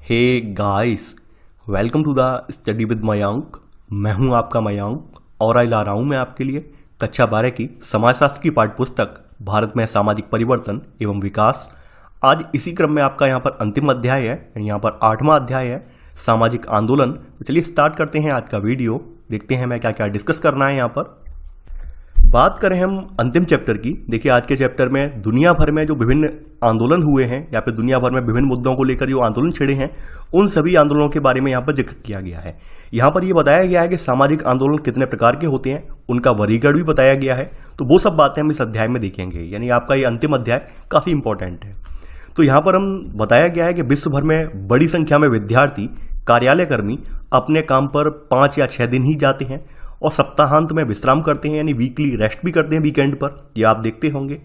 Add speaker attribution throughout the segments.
Speaker 1: Hey guys, welcome to the study with Mayank. मैं हूं आपका मयांक और आज ला रहा हूं मैं आपके लिए कक्षा 12 की समाजशास्त्र की पाठ्य पुस्तक भारत में सामाजिक परिवर्तन एवं विकास। आज इसी क्रम में आपका यहां पर अंतिम अध्याय है, यहां पर 8वां अध्याय है सामाजिक आंदोलन। तो चलिए स्टार्ट करते हैं आज का वीडियो, देखते हैं मैं क्या क्या डिस्कस करना है। यहां पर बात करें हम अंतिम चैप्टर की। देखिए आज के चैप्टर में दुनिया भर में जो विभिन्न आंदोलन हुए हैं या फिर दुनिया भर में विभिन्न मुद्दों को लेकर जो आंदोलन छिड़े हैं, उन सभी आंदोलनों के बारे में यहाँ पर जिक्र किया गया है। यहाँ पर यह बताया गया है कि सामाजिक आंदोलन कितने प्रकार के होते हैं, उनका वर्गीकरण भी बताया गया है। तो वो सब बातें हम इस अध्याय में देखेंगे, यानी आपका ये अंतिम अध्याय काफी इंपॉर्टेंट है। तो यहाँ पर हम बताया गया है कि विश्व भर में बड़ी संख्या में विद्यार्थी, कार्यालय कर्मी अपने काम पर 5 या 6 दिन ही जाते हैं और सप्ताहांत में विश्राम करते हैं, यानी वीकली रेस्ट भी करते हैं वीकेंड पर। ये आप देखते होंगे।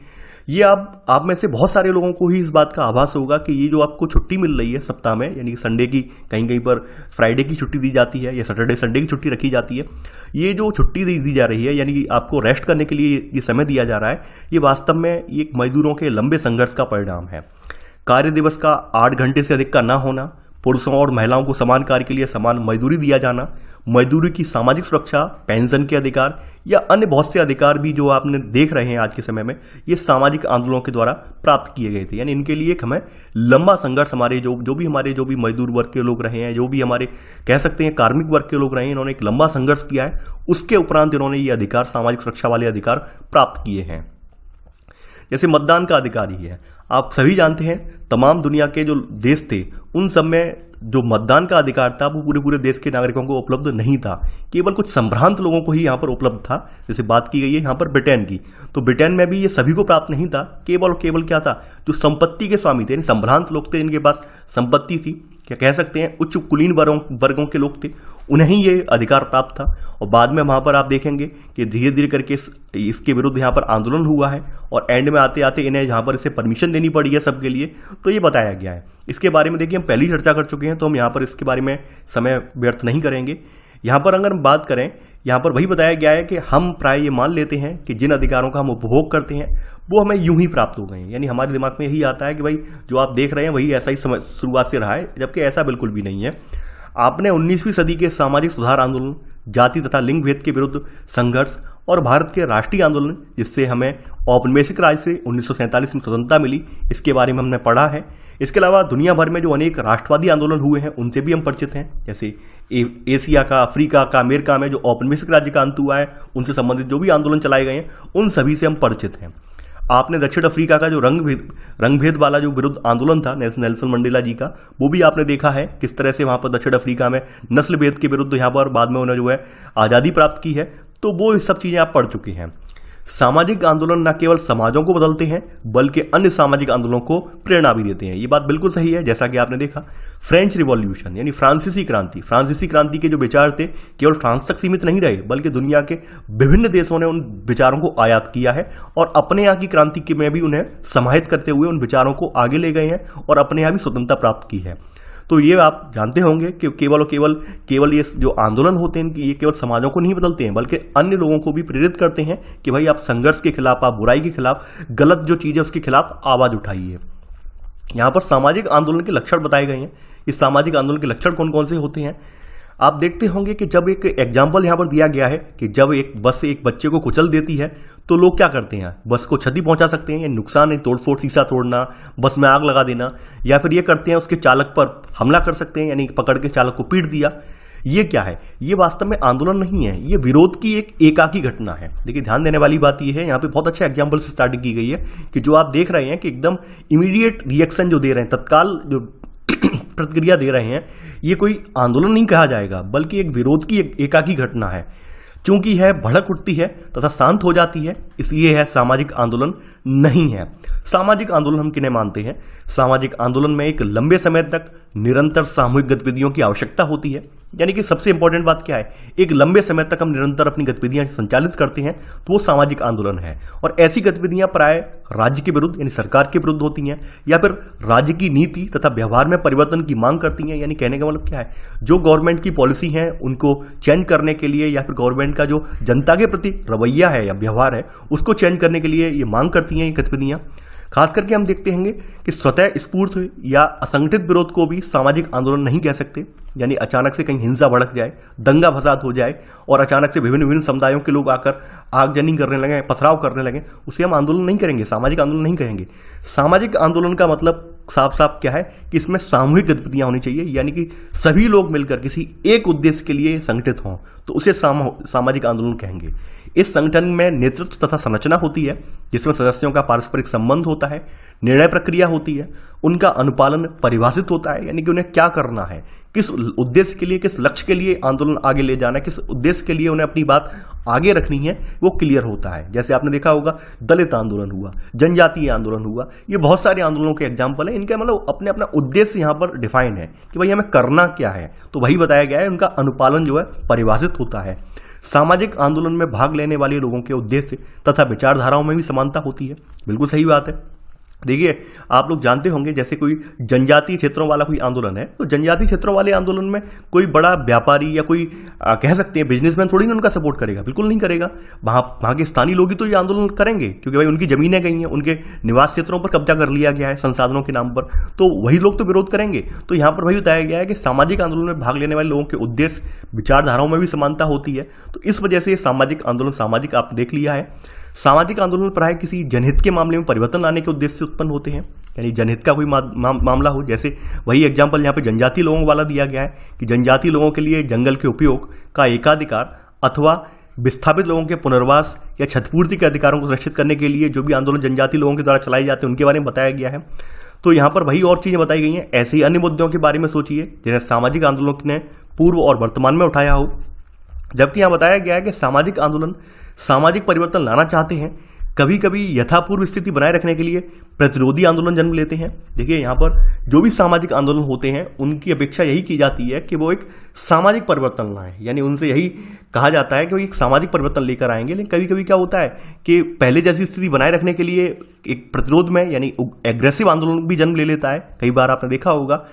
Speaker 1: ये आप में से बहुत सारे लोगों को ही इस बात का आभास होगा कि ये जो आपको छुट्टी मिल रही है सप्ताह में, यानी संडे की, कहीं कहीं पर फ्राइडे की छुट्टी दी जाती है या सैटरडे संडे की छुट्टी रखी जाती है। ये जो छुट्टी दी जा रही है, यानी कि आपको रेस्ट करने के लिए ये समय दिया जा रहा है, ये वास्तव में एक मजदूरों के लंबे संघर्ष का परिणाम है। कार्य दिवस का 8 घंटे से अधिक का ना होना, पुरुषों और महिलाओं को समान कार्य के लिए समान मजदूरी दिया जाना, मजदूरी की सामाजिक सुरक्षा, पेंशन के अधिकार या अन्य बहुत से अधिकार भी जो आपने देख रहे हैं आज के समय में, ये सामाजिक आंदोलनों के द्वारा प्राप्त किए गए थे। यानी इनके लिए एक हमें लंबा संघर्ष, हमारे जो भी मजदूर वर्ग के लोग रहे हैं, जो भी हमारे कह सकते हैं कार्मिक वर्ग के लोग रहे हैं, इन्होंने एक लंबा संघर्ष किया है। उसके उपरांत इन्होंने ये अधिकार, सामाजिक सुरक्षा वाले अधिकार प्राप्त किए हैं। जैसे मतदान का अधिकार ही है, आप सभी जानते हैं तमाम दुनिया के जो देश थे उन सब में जो मतदान का अधिकार था वो पूरे देश के नागरिकों को उपलब्ध नहीं था, केवल कुछ संभ्रांत लोगों को ही यहाँ पर उपलब्ध था। जैसे बात की गई है यहाँ पर ब्रिटेन की, तो ब्रिटेन में भी ये सभी को प्राप्त नहीं था। केवल क्या था, जो संपत्ति के स्वामी थे, संभ्रांत लोग थे, इनके पास संपत्ति थी, क्या कह सकते हैं उच्च कुलीन वर्गों के लोग थे, उन्हें ही ये अधिकार प्राप्त था। और बाद में वहां पर आप देखेंगे कि धीरे धीरे करके इसके विरुद्ध यहाँ पर आंदोलन हुआ है और एंड में आते आते इन्हें यहाँ पर इसे परमिशन देनी पड़ी है सबके लिए। तो ये बताया गया है। इसके बारे में देखिए हम पहले ही चर्चा कर चुके हैं, तो हम यहाँ पर इसके बारे में समय व्यर्थ नहीं करेंगे। यहाँ पर अगर हम बात करें, यहाँ पर वही बताया गया है कि हम प्राय ये मान लेते हैं कि जिन अधिकारों का हम उपभोग करते हैं वो हमें यूं ही प्राप्त हो गए हैं। यानी हमारे दिमाग में यही आता है कि भाई जो आप देख रहे हैं वही ऐसा ही शुरुआत से रहा है, जबकि ऐसा बिल्कुल भी नहीं है। आपने 19वीं सदी के सामाजिक सुधार आंदोलन, जाति तथा लिंग भेद के विरुद्ध संघर्ष और भारत के राष्ट्रीय आंदोलन, जिससे हमें औपनिवेशिक राज से 1947 में स्वतंत्रता मिली, इसके बारे में हमने पढ़ा है। इसके अलावा दुनिया भर में जो अनेक राष्ट्रवादी आंदोलन हुए हैं उनसे भी हम परिचित हैं। जैसे एशिया का, अफ्रीका का, अमेरिका में जो औपनिवेशिक राज्य का अंत हुआ है, उनसे संबंधित जो भी आंदोलन चलाए गए हैं उन सभी से हम परिचित हैं। आपने दक्षिण अफ्रीका का जो रंग भेद वाला जो विरुद्ध आंदोलन था नेल्सन मंडेला जी का, वो भी आपने देखा है किस तरह से वहां पर दक्षिण अफ्रीका में नस्ल भेद के विरुद्ध यहाँ पर बाद में उन्होंने जो है आज़ादी प्राप्त की है। तो वो सब चीजें आप पढ़ चुके हैं। सामाजिक आंदोलन न केवल समाजों को बदलते हैं बल्कि अन्य सामाजिक आंदोलनों को प्रेरणा भी देते हैं। ये बात बिल्कुल सही है। जैसा कि आपने देखा फ्रेंच रिवॉल्यूशन यानी फ्रांसीसी क्रांति के जो विचार थे केवल फ्रांस तक सीमित नहीं रहे, बल्कि दुनिया के विभिन्न देशों ने उन विचारों को आयात किया है और अपने यहाँ की क्रांति में भी उन्हें समाहित करते हुए उन विचारों को आगे ले गए हैं और अपने यहाँ भी स्वतंत्रता प्राप्त की है। तो ये आप जानते होंगे कि केवल ये जो आंदोलन होते हैं ये केवल समाजों को नहीं बदलते हैं बल्कि अन्य लोगों को भी प्रेरित करते हैं कि भाई आप संघर्ष के खिलाफ, आप बुराई के खिलाफ, गलत जो चीज है उसके खिलाफ आवाज उठाइए। यहाँ पर सामाजिक आंदोलन के लक्षण बताए गए हैं। इस सामाजिक आंदोलन के लक्षण कौन कौन से होते हैं आप देखते होंगे कि जब एक एग्जाम्पल यहाँ पर दिया गया है कि जब एक बस एक बच्चे को कुचल देती है तो लोग क्या करते हैं, बस को क्षति पहुंचा सकते हैं या नुकसान, तोड़फोड़, शीशा तोड़ना, बस में आग लगा देना, या फिर ये करते हैं उसके चालक पर हमला कर सकते हैं, यानी पकड़ के चालक को पीट दिया। ये क्या है, ये वास्तव में आंदोलन नहीं है, ये विरोध की एक एकाकी घटना है। देखिए ध्यान देने वाली बात यह है, यहाँ पे बहुत अच्छे एग्जाम्पल से स्टार्टिंग की गई है कि जो आप देख रहे हैं कि एकदम इमीडिएट रिएक्शन जो दे रहे हैं, तत्काल जो प्रतिक्रिया दे रहे हैं, ये कोई आंदोलन नहीं कहा जाएगा बल्कि एक विरोध की एकाकी घटना है। चूंकि है भड़क उठती है तथा शांत हो जाती है, इसलिए है सामाजिक आंदोलन नहीं है। सामाजिक आंदोलन हम किन्हें मानते हैं, सामाजिक आंदोलन में एक लंबे समय तक निरंतर सामूहिक गतिविधियों की आवश्यकता होती है। यानी कि सबसे इंपॉर्टेंट बात क्या है, एक लंबे समय तक हम निरंतर अपनी गतिविधियां संचालित करते हैं तो वो सामाजिक आंदोलन है। और ऐसी गतिविधियां प्राय राज्य के विरुद्ध यानी सरकार के विरुद्ध होती हैं या फिर राज्य की नीति तथा व्यवहार में परिवर्तन की मांग करती हैं। यानी कहने का मतलब क्या है, जो गवर्नमेंट की पॉलिसी है उनको चेंज करने के लिए या फिर गवर्नमेंट का जो जनता के प्रति रवैया है या व्यवहार है उसको चेंज करने के लिए ये मांग करती हैं ये गतिविधियां। खास करके हम देखते हैं कि स्वतः स्फूर्त या असंगठित विरोध को भी सामाजिक आंदोलन नहीं कह सकते। यानी अचानक से कहीं हिंसा भड़क जाए, दंगा फसाद हो जाए और अचानक से विभिन्न विभिन्न समुदायों के लोग आकर आगजनी करने लगे, पथराव करने लगे, उसे हम आंदोलन नहीं करेंगे, सामाजिक आंदोलन नहीं कहेंगे। सामाजिक आंदोलन का मतलब साफ साफ क्या है कि इसमें सामूहिक गतिविधियां होनी चाहिए, यानी कि सभी लोग मिलकर किसी एक उद्देश्य के लिए संगठित हों, तो उसे सामाजिक आंदोलन कहेंगे। इस संगठन में नेतृत्व तथा संरचना होती है, जिसमें सदस्यों का पारस्परिक संबंध होता है, निर्णय प्रक्रिया होती है, उनका अनुपालन परिभाषित होता है, यानी कि उन्हें क्या करना है, किस उद्देश्य के लिए, किस लक्ष्य के लिए आंदोलन आगे ले जाना है, किस उद्देश्य के लिए उन्हें अपनी बात आगे रखनी है, वो क्लियर होता है। जैसे आपने देखा होगा दलित आंदोलन हुआ, जनजातीय आंदोलन हुआ, ये बहुत सारे आंदोलनों के एग्जाम्पल है। इनका मतलब अपने अपना उद्देश्य यहाँ पर डिफाइन है कि भाई हमें करना क्या है, तो वही बताया गया है। उनका अनुपालन जो है परिभाषित होता है। सामाजिक आंदोलन में भाग लेने वाले लोगों के उद्देश्य तथा विचारधाराओं में भी समानता होती है। बिल्कुल सही बात है। देखिए, आप लोग जानते होंगे जैसे कोई जनजातीय क्षेत्रों वाला कोई आंदोलन है, तो जनजातीय क्षेत्रों वाले आंदोलन में कोई बड़ा व्यापारी या कोई कह सकते हैं बिजनेसमैन थोड़ी ना उनका सपोर्ट करेगा, बिल्कुल नहीं करेगा। वहां के स्थानीय लोग ही तो ये आंदोलन करेंगे, क्योंकि भाई उनकी जमीनें गई हैं, उनके निवास क्षेत्रों पर कब्जा कर लिया गया है संसाधनों के नाम पर, तो वही लोग तो विरोध करेंगे। तो यहाँ पर वही बताया गया है कि सामाजिक आंदोलन में भाग लेने वाले लोगों के उद्देश्य विचारधाराओं में भी समानता होती है। तो इस वजह से सामाजिक आंदोलन, सामाजिक आपने देख लिया है। सामाजिक आंदोलन प्राय किसी जनहित के मामले में परिवर्तन लाने के उद्देश्य से उत्पन्न होते हैं, यानी जनहित का कोई मामला हो। जैसे वही एग्जाम्पल यहाँ पे जनजातीय लोगों वाला दिया गया है कि जनजातीय लोगों के लिए जंगल के उपयोग का एकाधिकार अथवा विस्थापित लोगों के पुनर्वास या क्षतिपूर्ति के अधिकारों को सुरक्षित करने के लिए जो भी आंदोलन जनजातीय लोगों के द्वारा चलाए जाते हैं उनके बारे में बताया गया है। तो यहाँ पर वही और चीजें बताई गई हैं। ऐसे ही अन्य मुद्दों के बारे में सोचिए जिन्हें सामाजिक आंदोलन ने पूर्व और वर्तमान में उठाया हो। जबकि यहाँ बताया गया है कि सामाजिक आंदोलन सामाजिक परिवर्तन लाना चाहते हैं, कभी कभी यथापूर्व स्थिति बनाए रखने के लिए प्रतिरोधी आंदोलन जन्म लेते हैं। देखिए, यहाँ पर जो भी सामाजिक आंदोलन होते हैं उनकी अपेक्षा यही की जाती है कि वो एक सामाजिक परिवर्तन लाएं, यानी उनसे यही कहा जाता है कि वो एक सामाजिक परिवर्तन लेकर आएंगे। लेकिन कभी कभी क्या होता है कि पहले जैसी स्थिति बनाए रखने के लिए एक प्रतिरोध में यानी एग्रेसिव आंदोलन भी जन्म ले लेता है, कई बार आपने देखा होगा।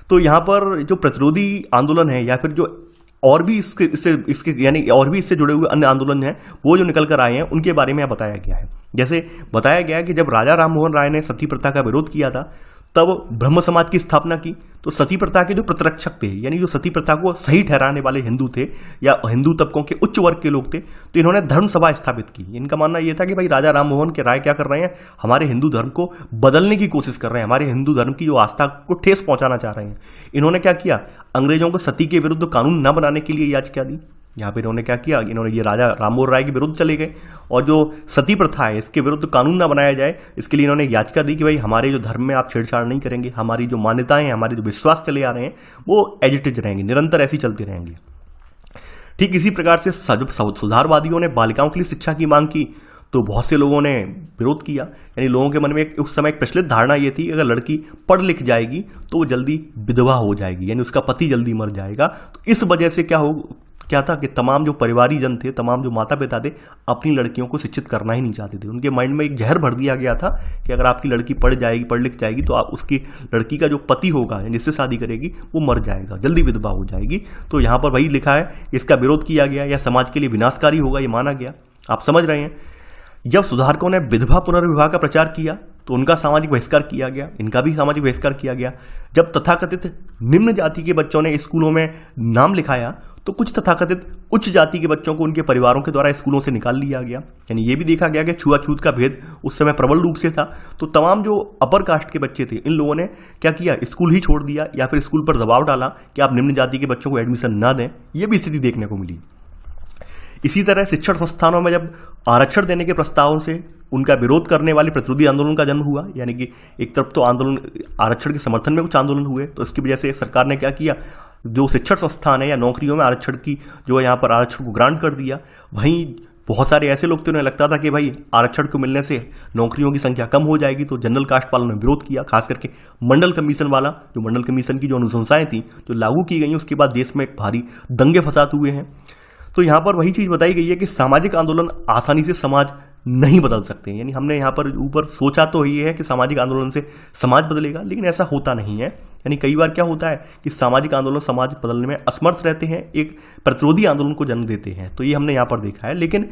Speaker 1: तो यहाँ पर जो प्रतिरोधी आंदोलन है या फिर जो और भी इसके यानी और भी इससे जुड़े हुए अन्य आंदोलन हैं, वो जो निकल कर आए हैं उनके बारे में बताया गया है। जैसे बताया गया कि जब राजा राममोहन राय ने सती प्रथा का विरोध किया था, तब ब्रह्म समाज की स्थापना की। तो सती प्रथा के जो प्रतिरक्षक थे, यानी जो सती प्रथा को सही ठहराने वाले हिंदू थे या हिंदू तबकों के उच्च वर्ग के लोग थे, तो इन्होंने धर्म सभा स्थापित की। इनका मानना यह था कि भाई राजा राममोहन के राय क्या कर रहे हैं, हमारे हिंदू धर्म को बदलने की कोशिश कर रहे हैं, हमारे हिंदू धर्म की जो आस्था को ठेस पहुंचाना चाह रहे हैं। इन्होंने क्या किया, अंग्रेजों को सती के विरुद्ध कानून न बनाने के लिए याचिका दी। यहाँ पे इन्होंने क्या किया, इन्होंने ये राजा राममोहन राय के विरुद्ध चले गए और जो सती प्रथा है इसके विरुद्ध कानून ना बनाया जाए, इसके लिए इन्होंने याचिका दी कि भाई हमारे जो धर्म में आप छेड़छाड़ नहीं करेंगे, हमारी जो मान्यताएं हैं, हमारे जो विश्वास चले आ रहे हैं वो एज इट इज रहेंगे, निरंतर ऐसी चलते रहेंगे। ठीक इसी प्रकार से जब सुधारवादियों ने बालिकाओं के लिए शिक्षा की मांग की तो बहुत से लोगों ने विरोध किया। यानी लोगों के मन में उस समय एक प्रचलित धारणा ये थी, अगर लड़की पढ़ लिख जाएगी तो वो जल्दी विधवा हो जाएगी, यानी उसका पति जल्दी मर जाएगा। तो इस वजह से क्या था कि तमाम जो परिवारीजन थे, तमाम जो माता पिता थे, अपनी लड़कियों को शिक्षित करना ही नहीं चाहते थे। उनके माइंड में एक जहर भर दिया गया था कि अगर आपकी लड़की पढ़ लिख जाएगी तो आप उसकी लड़की का जो पति होगा जिससे शादी करेगी वो मर जाएगा, जल्दी विधवा हो जाएगी। तो यहाँ पर वही लिखा है, इसका विरोध किया गया या समाज के लिए विनाशकारी होगा ये माना गया। आप समझ रहे हैं। जब सुधारकों ने विधवा पुनर्विवाह का प्रचार किया तो उनका सामाजिक बहिष्कार किया गया, इनका भी सामाजिक बहिष्कार किया गया। जब तथाकथित निम्न जाति के बच्चों ने स्कूलों में नाम लिखाया तो कुछ तथाकथित उच्च जाति के बच्चों को उनके परिवारों के द्वारा स्कूलों से निकाल लिया गया। यानी ये भी देखा गया कि छुआछूत का भेद उस समय प्रबल रूप से था। तो तमाम जो अपर कास्ट के बच्चे थे, इन लोगों ने क्या किया, स्कूल ही छोड़ दिया या फिर स्कूल पर दबाव डाला कि आप निम्न जाति के बच्चों को एडमिशन ना दें। यह भी स्थिति देखने को मिली। इसी तरह शिक्षण संस्थानों में जब आरक्षण देने के प्रस्तावों से उनका विरोध करने वाले प्रतिरोधी आंदोलन का जन्म हुआ, यानी कि एक तरफ तो आंदोलन आरक्षण के समर्थन में कुछ आंदोलन हुए, तो इसकी वजह से सरकार ने क्या किया, जो शिक्षण संस्थान है या नौकरियों में आरक्षण की जो है यहाँ पर आरक्षण को ग्रांट कर दिया। वहीं बहुत सारे ऐसे लोग थे, उन्हें लगता था कि भाई आरक्षण को मिलने से नौकरियों की संख्या कम हो जाएगी, तो जनरल कास्ट वालों ने विरोध किया। खास करके मंडल कमीशन वाला, जो मंडल कमीशन की जो अनुशंसाएं थी जो लागू की गई, उसके बाद देश में भारी दंगे फसाद हुए हैं। तो यहाँ पर वही चीज बताई गई है कि सामाजिक आंदोलन आसानी से समाज नहीं बदल सकते। यानी हमने यहाँ पर ऊपर सोचा तो ये है कि सामाजिक आंदोलन से समाज बदलेगा, लेकिन ऐसा होता नहीं है। यानी कई बार क्या होता है कि सामाजिक आंदोलन समाज बदलने में असमर्थ रहते हैं, एक प्रतिरोधी आंदोलन को जन्म देते हैं। तो ये हमने यहाँ पर देखा है। लेकिन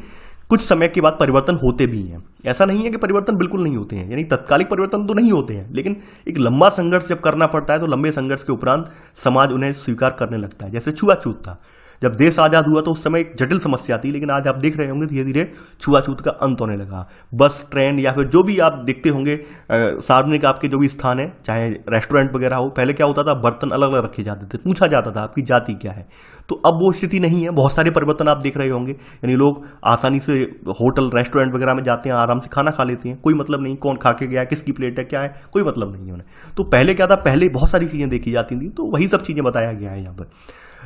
Speaker 1: कुछ समय के बाद परिवर्तन होते भी हैं। ऐसा नहीं है कि परिवर्तन बिल्कुल नहीं होते हैं, यानी तत्कालिक परिवर्तन तो नहीं होते हैं, लेकिन एक लंबा संघर्ष जब करना पड़ता है तो लंबे संघर्ष के उपरांत समाज उन्हें स्वीकार करने लगता है। जैसे छुआछूत था, जब देश आजाद हुआ तो उस समय एक जटिल समस्या थी, लेकिन आज आप देख रहे होंगे धीरे धीरे छुआछूत का अंत होने लगा। बस, ट्रेन या फिर जो भी आप देखते होंगे सार्वजनिक आपके जो भी स्थान है, चाहे रेस्टोरेंट वगैरह हो, पहले क्या होता था, बर्तन अलग अलग रखे जाते थे, पूछा जाता था आपकी जाति क्या है। तो अब वो स्थिति नहीं है। बहुत सारे परिवर्तन आप देख रहे होंगे, यानी लोग आसानी से होटल रेस्टोरेंट वगैरह में जाते हैं, आराम से खाना खा लेते हैं, कोई मतलब नहीं कौन खा के गया है, किसकी प्लेट है, क्या है, कोई मतलब नहीं है उन्हें। तो पहले क्या था, पहले बहुत सारी चीजें देखी जाती थी, तो वही सब चीजें बताया गया है यहाँ पर।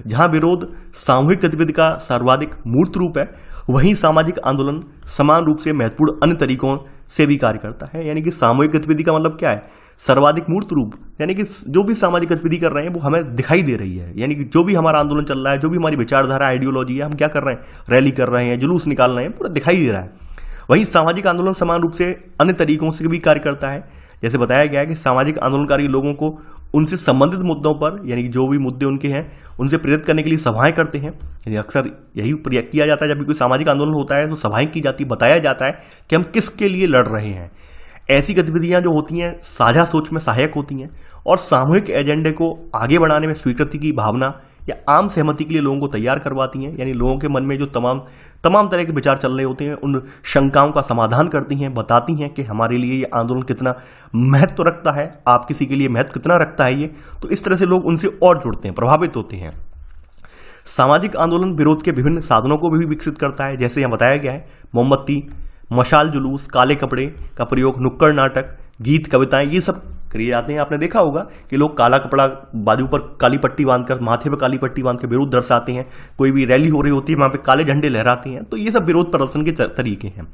Speaker 1: जहां विरोध सामूहिक गतिविधि का सर्वाधिक मूर्त रूप है, वहीं सामाजिक आंदोलन समान रूप से महत्वपूर्ण अन्य तरीकों से भी कार्य करता है। यानी कि सामूहिक गतिविधि का मतलब क्या है, सर्वाधिक मूर्त रूप, यानी कि जो भी सामाजिक गतिविधि कर रहे हैं वो हमें दिखाई दे रही है। यानी कि जो भी हमारा आंदोलन चल रहा है, जो भी हमारी विचारधारा आइडियोलॉजी है, हम क्या कर रहे हैं, रैली कर रहे हैं, जुलूस निकाल रहे हैं, पूरा दिखाई दे रहा है। वहीं सामाजिक आंदोलन समान रूप से अन्य तरीकों से भी कार्य करता है। जैसे बताया गया है कि सामाजिक आंदोलनकारी लोगों को उनसे संबंधित मुद्दों पर, यानी कि जो भी मुद्दे उनके हैं, उनसे प्रेरित करने के लिए सभाएं करते हैं। यानी अक्सर यही किया जाता है, जब भी कोई सामाजिक आंदोलन होता है तो सभाएं की जाती, बताया जाता है कि हम किसके लिए लड़ रहे हैं। ऐसी गतिविधियां जो होती हैं साझा सोच में सहायक होती हैं और सामूहिक एजेंडे को आगे बढ़ाने में स्वीकृति की भावना या आम सहमति के लिए लोगों को तैयार करवाती हैं। यानी लोगों के मन में जो तमाम तरह के विचार चल रहे होते हैं, उन शंकाओं का समाधान करती हैं, बताती हैं कि हमारे लिए ये आंदोलन कितना महत्व रखता है, आप किसी के लिए महत्व कितना रखता है ये। तो इस तरह से लोग उनसे और जुड़ते हैं, प्रभावित होते हैं। सामाजिक आंदोलन विरोध के विभिन्न साधनों को भी विकसित करता है। जैसे यहाँ बताया गया है, मोमबत्ती, मशाल जुलूस, काले कपड़े का प्रयोग, नुक्कड़ नाटक, गीत, कविताएं, ये सब किए जाते हैं। आपने देखा होगा कि लोग काला कपड़ा, बाजू पर काली पट्टी बांधकर, माथे पर काली पट्टी बांध के विरोध दर्शाते हैं। कोई भी रैली हो रही होती है, वहां पे काले झंडे लहराते हैं। तो ये सब विरोध प्रदर्शन के तरीके हैं।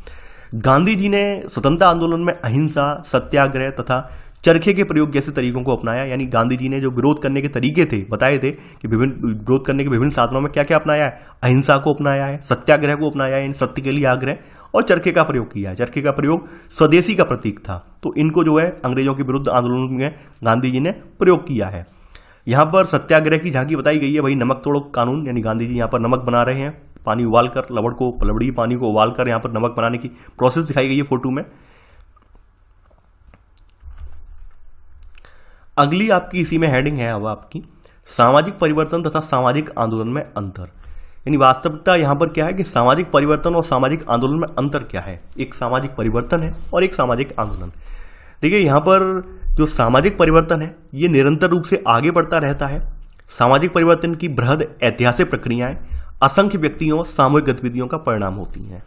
Speaker 1: गांधी जी ने स्वतंत्रता आंदोलन में अहिंसा, सत्याग्रह तथा चरखे के प्रयोग जैसे तरीकों को अपनाया। यानी गांधी जी ने जो विरोध करने के तरीके थे, बताए थे कि विरोध करने के विभिन्न साधनों में क्या क्या अपनाया है, अहिंसा को अपनाया है, सत्याग्रह को अपनाया है, सत्य के लिए आग्रह, और चरखे का प्रयोग किया है। चरखे का प्रयोग स्वदेशी का प्रतीक था, तो इनको जो है अंग्रेजों के विरुद्ध आंदोलन में गांधी जी ने प्रयोग किया है। यहाँ पर सत्याग्रह की झांकी बताई गई है, वही नमक तोड़ो कानून, यानी गांधी जी यहाँ पर नमक बना रहे हैं, पानी उबालकर, लवड़ी पानी को उबालकर यहाँ पर नमक बनाने की प्रोसेस दिखाई गई है फोटो में। अगली आपकी इसी में हेडिंग है अब आपकी, सामाजिक परिवर्तन तथा सामाजिक आंदोलन में अंतर। यानी वास्तविकता यहां पर क्या है कि सामाजिक परिवर्तन और सामाजिक आंदोलन में अंतर क्या है। एक सामाजिक परिवर्तन है और एक सामाजिक आंदोलन। देखिए यहां पर जो सामाजिक परिवर्तन है ये निरंतर रूप से आगे बढ़ता रहता है। सामाजिक परिवर्तन की बृहद ऐतिहासिक प्रक्रियाएं असंख्य व्यक्तियों, सामूहिक गतिविधियों का परिणाम होती हैं।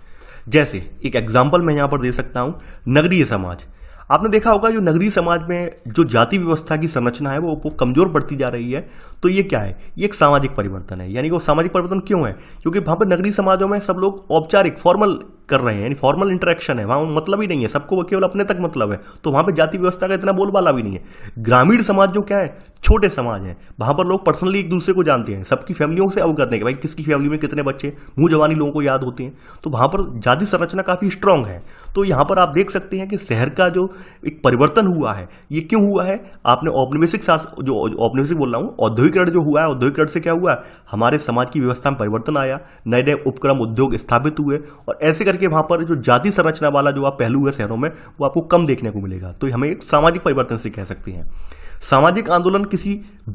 Speaker 1: जैसे एक एग्जाम्पल मैं यहां पर दे सकता हूं, नगरीय समाज। आपने देखा होगा जो नगरीय समाज में जो जाति व्यवस्था की संरचना है वो कमजोर पड़ती जा रही है। तो ये क्या है, ये एक सामाजिक परिवर्तन है। यानी कि वो सामाजिक परिवर्तन क्यों है, क्योंकि वहां पर नगरीय समाजों में सब लोग औपचारिक फॉर्मल कर रहे हैं, यानी फॉर्मल इंटरेक्शन है, वहां मतलब ही नहीं है, सबको केवल अपने तक मतलब है। तो वहां पर जाति व्यवस्था का इतना बोलबाला भी नहीं है। ग्रामीण समाज जो क्या है, छोटे समाज है, वहां पर लोग पर्सनली एक दूसरे को जानते हैं, सबकी फैमिलियों से अवगत है कि भाई किसकी फैमिली में कितने बच्चे, मुंह जवानी लोगों को याद होते हैं। तो वहां पर जाति संरचना काफी स्ट्रांग है। तो यहां पर आप देख सकते हैं कि शहर का जो एक परिवर्तन हुआ है, ये क्यों हुआ है। आपने औपनिवेशिक जो औपनिवेशिक बोल रहा हूं, औद्योगिकरण जो हुआ है, औद्योगिकरण से क्या हुआ, हमारे समाज की व्यवस्था में परिवर्तन आया, नए नए उपक्रम उद्योग स्थापित हुए, और ऐसे करके वहां पर जो जाति संरचना वाला जो आप पहलू है शहरों में, वो आपको कम देखने को मिलेगा। तो हमें एक सामाजिक परिवर्तन से कह सकते हैं। सामाजिक आंदोलन किसी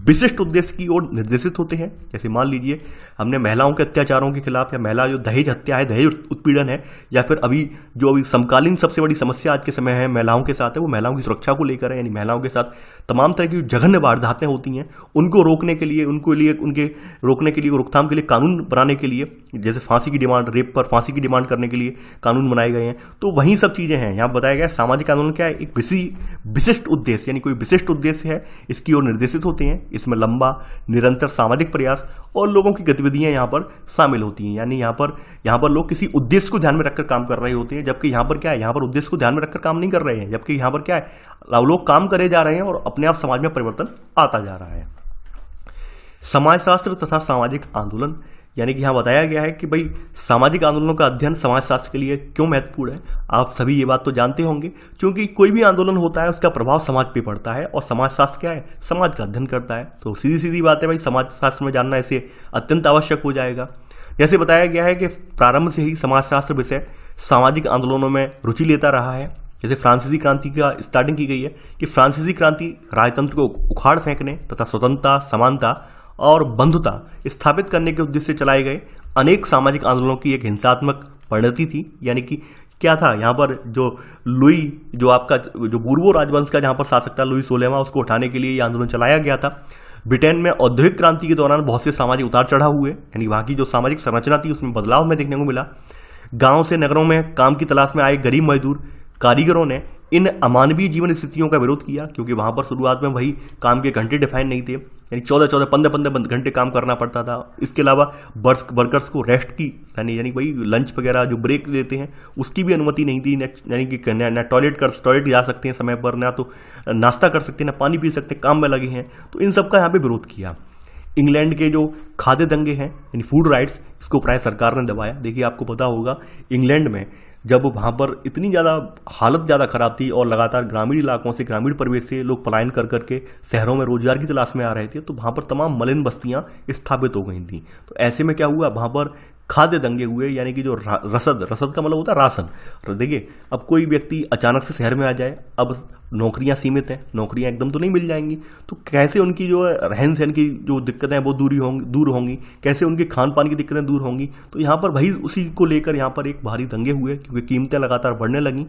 Speaker 1: विशिष्ट उद्देश्य की ओर निर्देशित होते हैं। जैसे मान लीजिए हमने महिलाओं के अत्याचारों के खिलाफ, या महिला जो दहेज हत्या है, दहेज उत्पीड़न है, या फिर अभी समकालीन सबसे बड़ी समस्या आज के समय है महिलाओं के साथ है, वो महिलाओं की सुरक्षा को लेकर है। यानी महिलाओं के साथ तमाम तरह की जघन्य वारदातें होती हैं, उनको रोकने के लिए, उनके रोकने के लिए, रोकथाम के लिए कानून बनाने के लिए, जैसे फांसी की डिमांड, रेप पर फांसी की डिमांड करने के लिए कानून बनाए गए हैं। तो वही सब चीजें हैं यहाँ बताया गया। सामाजिक आंदोलन क्या है, एक विशिष्ट उद्देश्य, यानी कोई विशिष्ट उद्देश्य है, इसकी ओर निर्देशित होते हैं। इसमें लंबा निरंतर सामाजिक प्रयास और लोगों की गतिविधियां यहां पर शामिल होती हैं। यानी यहां पर लोग किसी उद्देश्य को ध्यान में रखकर काम कर रहे होते हैं, जबकि यहां पर क्या है, यहां पर उद्देश्य को ध्यान में रखकर काम नहीं कर रहे हैं, जबकि यहां पर क्या है, लोग काम करे जा रहे हैं और अपने आप समाज में परिवर्तन आता जा रहा है। समाजशास्त्र तथा सामाजिक आंदोलन, यानी कि यहाँ बताया गया है कि भाई सामाजिक आंदोलनों का अध्ययन समाजशास्त्र के लिए क्यों महत्वपूर्ण है। आप सभी ये बात तो जानते होंगे, क्योंकि कोई भी आंदोलन होता है उसका प्रभाव समाज पे पड़ता है, और समाजशास्त्र क्या है, समाज का अध्ययन करता है। तो सीधी सीधी बात है भाई, समाजशास्त्र में जानना इसे अत्यंत आवश्यक हो जाएगा। जैसे बताया गया है कि प्रारंभ से ही समाजशास्त्र विषय सामाजिक आंदोलनों में रुचि लेता रहा है। जैसे फ्रांसीसी क्रांति का स्टार्टिंग की गई है कि फ्रांसीसी क्रांति राजतंत्र को उखाड़ फेंकने तथा स्वतंत्रता, समानता और बंधुता स्थापित करने के उद्देश्य से चलाए गए अनेक सामाजिक आंदोलनों की एक हिंसात्मक परिणति थी। यानी कि क्या था यहाँ पर, जो लुई, जो आपका जो पूर्वो राजवंश का जहाँ पर शासक था लुई 16वां, उसको उठाने के लिए ये आंदोलन चलाया गया था। ब्रिटेन में औद्योगिक क्रांति के दौरान बहुत से सामाजिक उतार चढ़ाव हुए, यानी वहाँ की जो सामाजिक संरचना थी उसमें बदलाव हमें देखने को मिला। गांव से नगरों में काम की तलाश में आए गरीब मजदूर कारीगरों ने इन अमानवीय जीवन स्थितियों का विरोध किया, क्योंकि वहां पर शुरुआत में वही काम के घंटे डिफाइन नहीं थे, यानी 14-14, 15-15 घंटे काम करना पड़ता था। इसके अलावा वर्कर्स को रेस्ट की यानी वही लंच वगैरह जो ब्रेक लेते हैं उसकी भी अनुमति नहीं थी। यानी कि ना टॉयलेट जा सकते हैं समय पर, ना तो नाश्ता कर सकते हैं, ना पानी पी सकते, काम में लगे हैं। तो इन सब का यहाँ पे विरोध किया। इंग्लैंड के जो खाद्य दंगे हैं यानी फूड राइट्स, इसको प्राय सरकार ने दबाया। देखिए आपको पता होगा इंग्लैंड में जब वहाँ पर इतनी ज़्यादा हालत ज़्यादा खराब थी और लगातार ग्रामीण इलाकों से, ग्रामीण परिवेश से लोग पलायन कर करके शहरों में रोजगार की तलाश में आ रहे थे, तो वहाँ पर तमाम मलिन बस्तियाँ स्थापित हो गई थी। तो ऐसे में क्या हुआ, वहाँ पर खाद्य दंगे हुए, यानी कि जो रसद का मतलब होता है राशन। देखिए अब कोई व्यक्ति अचानक से शहर में आ जाए, अब नौकरियां सीमित हैं, नौकरियां एकदम तो नहीं मिल जाएंगी, तो कैसे उनकी जो रहन सहन की जो दिक्कतें हैं वो दूर होंगी, कैसे उनके खान पान की दिक्कतें दूर होंगी। तो यहाँ पर भाई उसी को लेकर यहाँ पर एक भारी दंगे हुए, क्योंकि कीमतें लगातार बढ़ने लगी।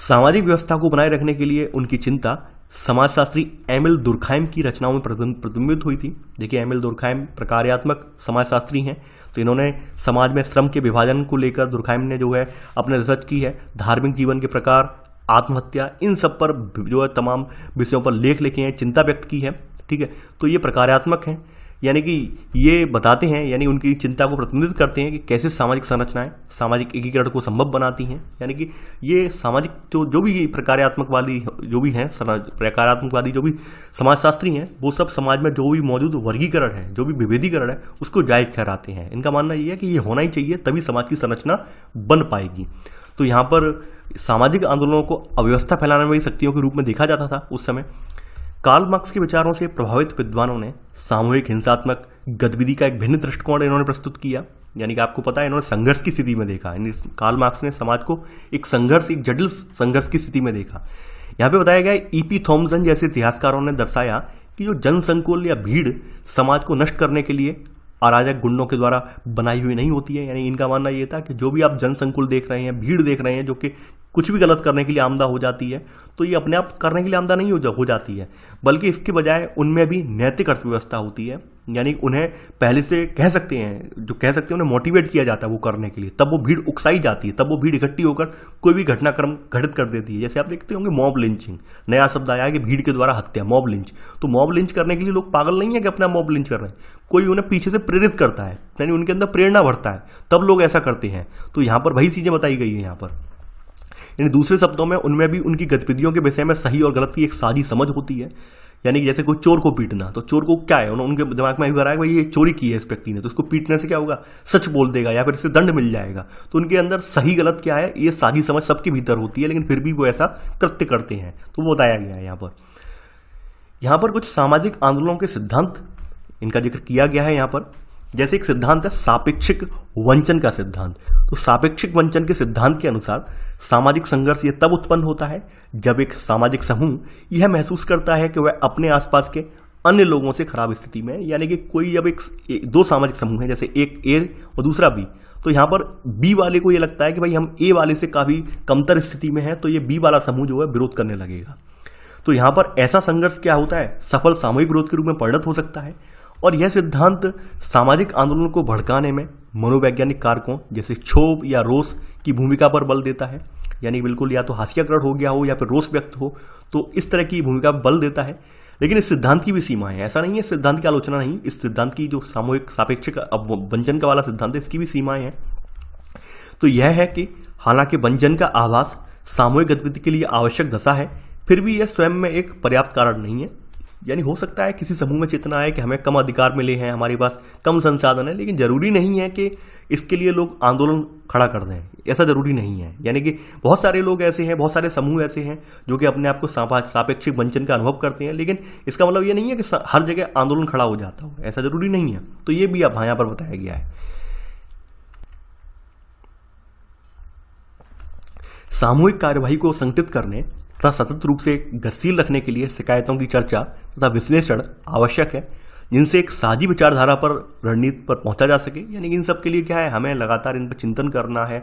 Speaker 1: सामाजिक व्यवस्था को बनाए रखने के लिए उनकी चिंता समाजशास्त्री एमिल दुर्खाइम की रचनाओं में प्रतिबिंबित हुई थी। देखिए एमिल दुर्खाइम प्रकार्यात्मक समाजशास्त्री हैं, तो इन्होंने समाज में श्रम के विभाजन को लेकर दुर्खाइम ने जो है अपने रिसर्च की है। धार्मिक जीवन के प्रकार, आत्महत्या, इन सब पर जो है तमाम विषयों पर लेख लिखे हैं, चिंता व्यक्त की है। ठीक है, तो ये प्रकार्यात्मक हैं, यानी कि ये बताते हैं, यानी उनकी चिंता को प्रतिनिधित्व करते हैं कि कैसे सामाजिक संरचनाएं सामाजिक एकीकरण को संभव बनाती हैं। यानी कि ये सामाजिक जो भी प्रकार्यात्मकवादी जो भी हैं, प्रकार्यात्मकवादी जो भी समाजशास्त्री हैं, वो सब समाज में जो भी मौजूद वर्गीकरण है, जो भी विभेदीकरण है, उसको जायज ठहराते हैं। इनका मानना ये है कि ये होना ही चाहिए, तभी समाज की संरचना बन पाएगी। तो यहाँ पर सामाजिक आंदोलनों को अव्यवस्था फैलाने वाली शक्तियों के रूप में देखा जाता था उस समय। कार्ल मार्क्स के विचारों से प्रभावित विद्वानों ने सामूहिक हिंसात्मक गतिविधि का एक भिन्न दृष्टिकोण इन्होंने प्रस्तुत किया। यानी कि आपको पता है इन्होंने संघर्ष की स्थिति में देखा, यानी कार्ल मार्क्स ने समाज को एक जटिल संघर्ष की स्थिति में देखा। यहाँ पे बताया गया ईपी थॉमसन जैसे इतिहासकारों ने दर्शाया कि जो जनसंकुल या भीड़ समाज को नष्ट करने के लिए अराजक गुंडों के द्वारा बनाई हुई नहीं होती है। यानी इनका मानना यह था कि जो भी आप जनसंकुल देख रहे हैं, भीड़ देख रहे हैं, जो कि कुछ भी गलत करने के लिए आमदा हो जाती है, तो ये अपने आप करने के लिए आमदा नहीं हो जाती है, बल्कि इसके बजाय उनमें भी नैतिक अर्थव्यवस्था होती है। यानी उन्हें पहले से कह सकते हैं उन्हें मोटिवेट किया जाता है वो करने के लिए, तब वो भीड़ उकसाई जाती है, तब वो भीड़ इकट्ठी होकर कोई भी घटनाक्रम घटित कर देती है। जैसे आप देखते होंगे मॉब लिंचिंग, नया शब्द आया है कि भीड़ के द्वारा हत्या, मॉब लिंच। तो मॉब लिंच करने के लिए लोग पागल नहीं है कि अपना मॉब लिंच कर रहे हैं, कोई उन्हें पीछे से प्रेरित करता है, यानी उनके अंदर प्रेरणा बढ़ता है, तब लोग ऐसा करते हैं। तो यहाँ पर वही चीजें बताई गई है यहाँ पर। यानी दूसरे शब्दों में उनमें भी उनकी गतिविधियों के विषय में सही और गलत की एक साझी समझ होती है। यानी जैसे कोई चोर को पीटना, तो चोर को क्या है, उनके दिमाग में भी आ रहा है भाई ये चोरी की है इस व्यक्ति ने, तो इसको पीटने से क्या होगा, सच बोल देगा या फिर इससे दंड मिल जाएगा। तो उनके अंदर सही गलत क्या है, ये साझी समझ सबके भीतर होती है, लेकिन फिर भी वो ऐसा कृत्य करते हैं। तो वो बताया गया है यहाँ पर कुछ सामाजिक आंदोलनों के सिद्धांत इनका जिक्र किया गया है यहाँ पर। जैसे एक सिद्धांत है सापेक्षिक वंचन का सिद्धांत। तो सापेक्षिक वंचन के सिद्धांत के अनुसार सामाजिक संघर्ष ये तब उत्पन्न होता है जब एक सामाजिक समूह यह महसूस करता है कि वह अपने आसपास के अन्य लोगों से खराब स्थिति में है। यानी कि कोई जब दो सामाजिक समूह है, जैसे एक ए और दूसरा बी, तो यहाँ पर बी वाले को ये लगता है कि भाई हम ए वाले से काफी कमतर स्थिति में है, तो ये बी वाला समूह जो है विरोध करने लगेगा। तो यहाँ पर ऐसा संघर्ष क्या होता है, सफल सामूहिक विरोध के रूप में परिणत हो सकता है। और यह सिद्धांत सामाजिक आंदोलन को भड़काने में मनोवैज्ञानिक कारकों जैसे क्षोभ या रोष की भूमिका पर बल देता है। यानी बिल्कुल या तो हास्याग्रहण हो गया हो या फिर रोष व्यक्त हो, तो इस तरह की भूमिका बल देता है। लेकिन इस सिद्धांत की भी सीमाएं हैं, ऐसा नहीं है सिद्धांत की आलोचना नहीं, इस सिद्धांत की जो सामूहिक सापेक्षिक वंचन का वाला सिद्धांत है, इसकी भी सीमाएं हैं। तो यह है कि हालांकि वंचन का आभास सामूहिक गतिविधि के लिए आवश्यक दशा है, फिर भी यह स्वयं में एक पर्याप्त कारण नहीं है। यानी हो सकता है किसी समूह में चेतना है कि हमें कम अधिकार मिले हैं, हमारे पास कम संसाधन है, लेकिन जरूरी नहीं है कि इसके लिए लोग आंदोलन खड़ा कर दें, ऐसा जरूरी नहीं है। यानी कि बहुत सारे लोग ऐसे हैं, बहुत सारे समूह ऐसे हैं जो कि अपने आप को सापेक्षिक वंचन का अनुभव करते हैं, लेकिन इसका मतलब ये नहीं है कि हर जगह आंदोलन खड़ा हो जाता हो, ऐसा जरूरी नहीं है। तो ये भी अब यहाँ पर बताया गया है। सामूहिक कार्यवाही को संगठित करने तथा सतत रूप से गतिशील रखने के लिए शिकायतों की चर्चा तथा विश्लेषण आवश्यक है, जिनसे एक साझी विचारधारा पर रणनीति पर पहुंचा जा सके। यानी कि इन सब के लिए क्या है, हमें लगातार इन पर चिंतन करना है,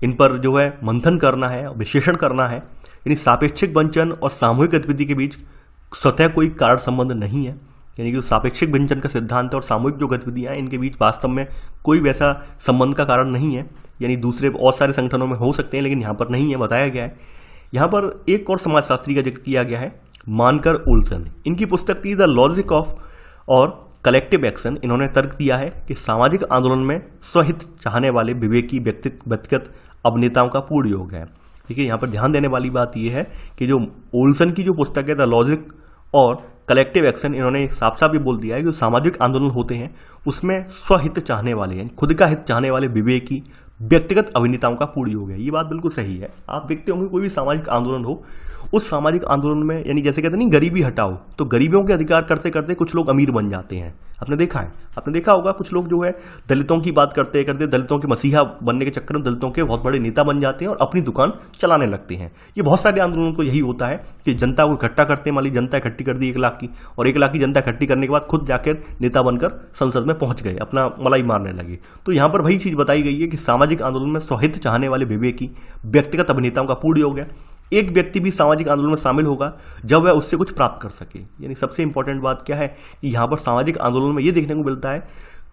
Speaker 1: इन पर जो है मंथन करना है, विश्लेषण करना है। यानी सापेक्षिक वंचन और सामूहिक गतिविधि के बीच स्वतः कोई कारण संबंध नहीं है। यानी कि सापेक्षिक वंचन का सिद्धांत और सामूहिक जो गतिविधियां हैं इनके बीच वास्तव में कोई वैसा संबंध का कारण नहीं है। यानी दूसरे और सारे संगठनों में हो सकते हैं, लेकिन यहाँ पर नहीं है, बताया गया है। यहाँ पर एक और समाजशास्त्री का जिक्र किया गया है, मानकर ओल्सन। इनकी पुस्तक थी द लॉजिक ऑफ और कलेक्टिव एक्शन। इन्होंने तर्क दिया है कि सामाजिक आंदोलन में स्वहित चाहने वाले विवेकी व्यक्तिगत अभिनेताओं का पूर्ण योग है। देखिए यहाँ पर ध्यान देने वाली बात यह है कि जो ओल्सन की जो पुस्तक है द लॉजिक और कलेक्टिव एक्शन, इन्होंने साफ साफ ये बोल दिया है कि जो सामाजिक आंदोलन होते हैं उसमें स्वहित चाहने वाले, यानी खुद का हित चाहने वाले विवेकी व्यक्तिगत अभिनेताओं का पूर्ण योग है। ये बात बिल्कुल सही है। आप देखते होंगे कोई भी सामाजिक आंदोलन हो, उस सामाजिक आंदोलन में यानी जैसे कहते हैं नहीं, गरीबी हटाओ, तो गरीबों के अधिकार करते करते कुछ लोग अमीर बन जाते हैं। आपने देखा है, आपने देखा होगा कुछ लोग जो है दलितों की बात करते करते दलितों के मसीहा बनने के चक्कर में दलितों के बहुत बड़े नेता बन जाते हैं और अपनी दुकान चलाने लगते हैं। ये बहुत सारे आंदोलनों को यही होता है कि जनता को इकट्ठा करते हैं, मान ली जनता इकट्ठी कर दी 1 लाख की, और 1 लाख की जनता इकट्ठी करने के बाद खुद जाकर नेता बनकर संसद में पहुंच गए, अपना मलाई मारने लगे। तो यहाँ पर वही चीज बताई गई है कि सामाजिक आंदोलन में स्वहित चाहने वाले विवेकी व्यक्तिगत अभिनेताओं का पूर्ण योग है। एक व्यक्ति भी सामाजिक आंदोलन में शामिल होगा जब वह उससे कुछ प्राप्त कर सके। यानी सबसे इंपॉर्टेंट बात क्या है कि यहाँ पर सामाजिक आंदोलन में ये देखने को मिलता है,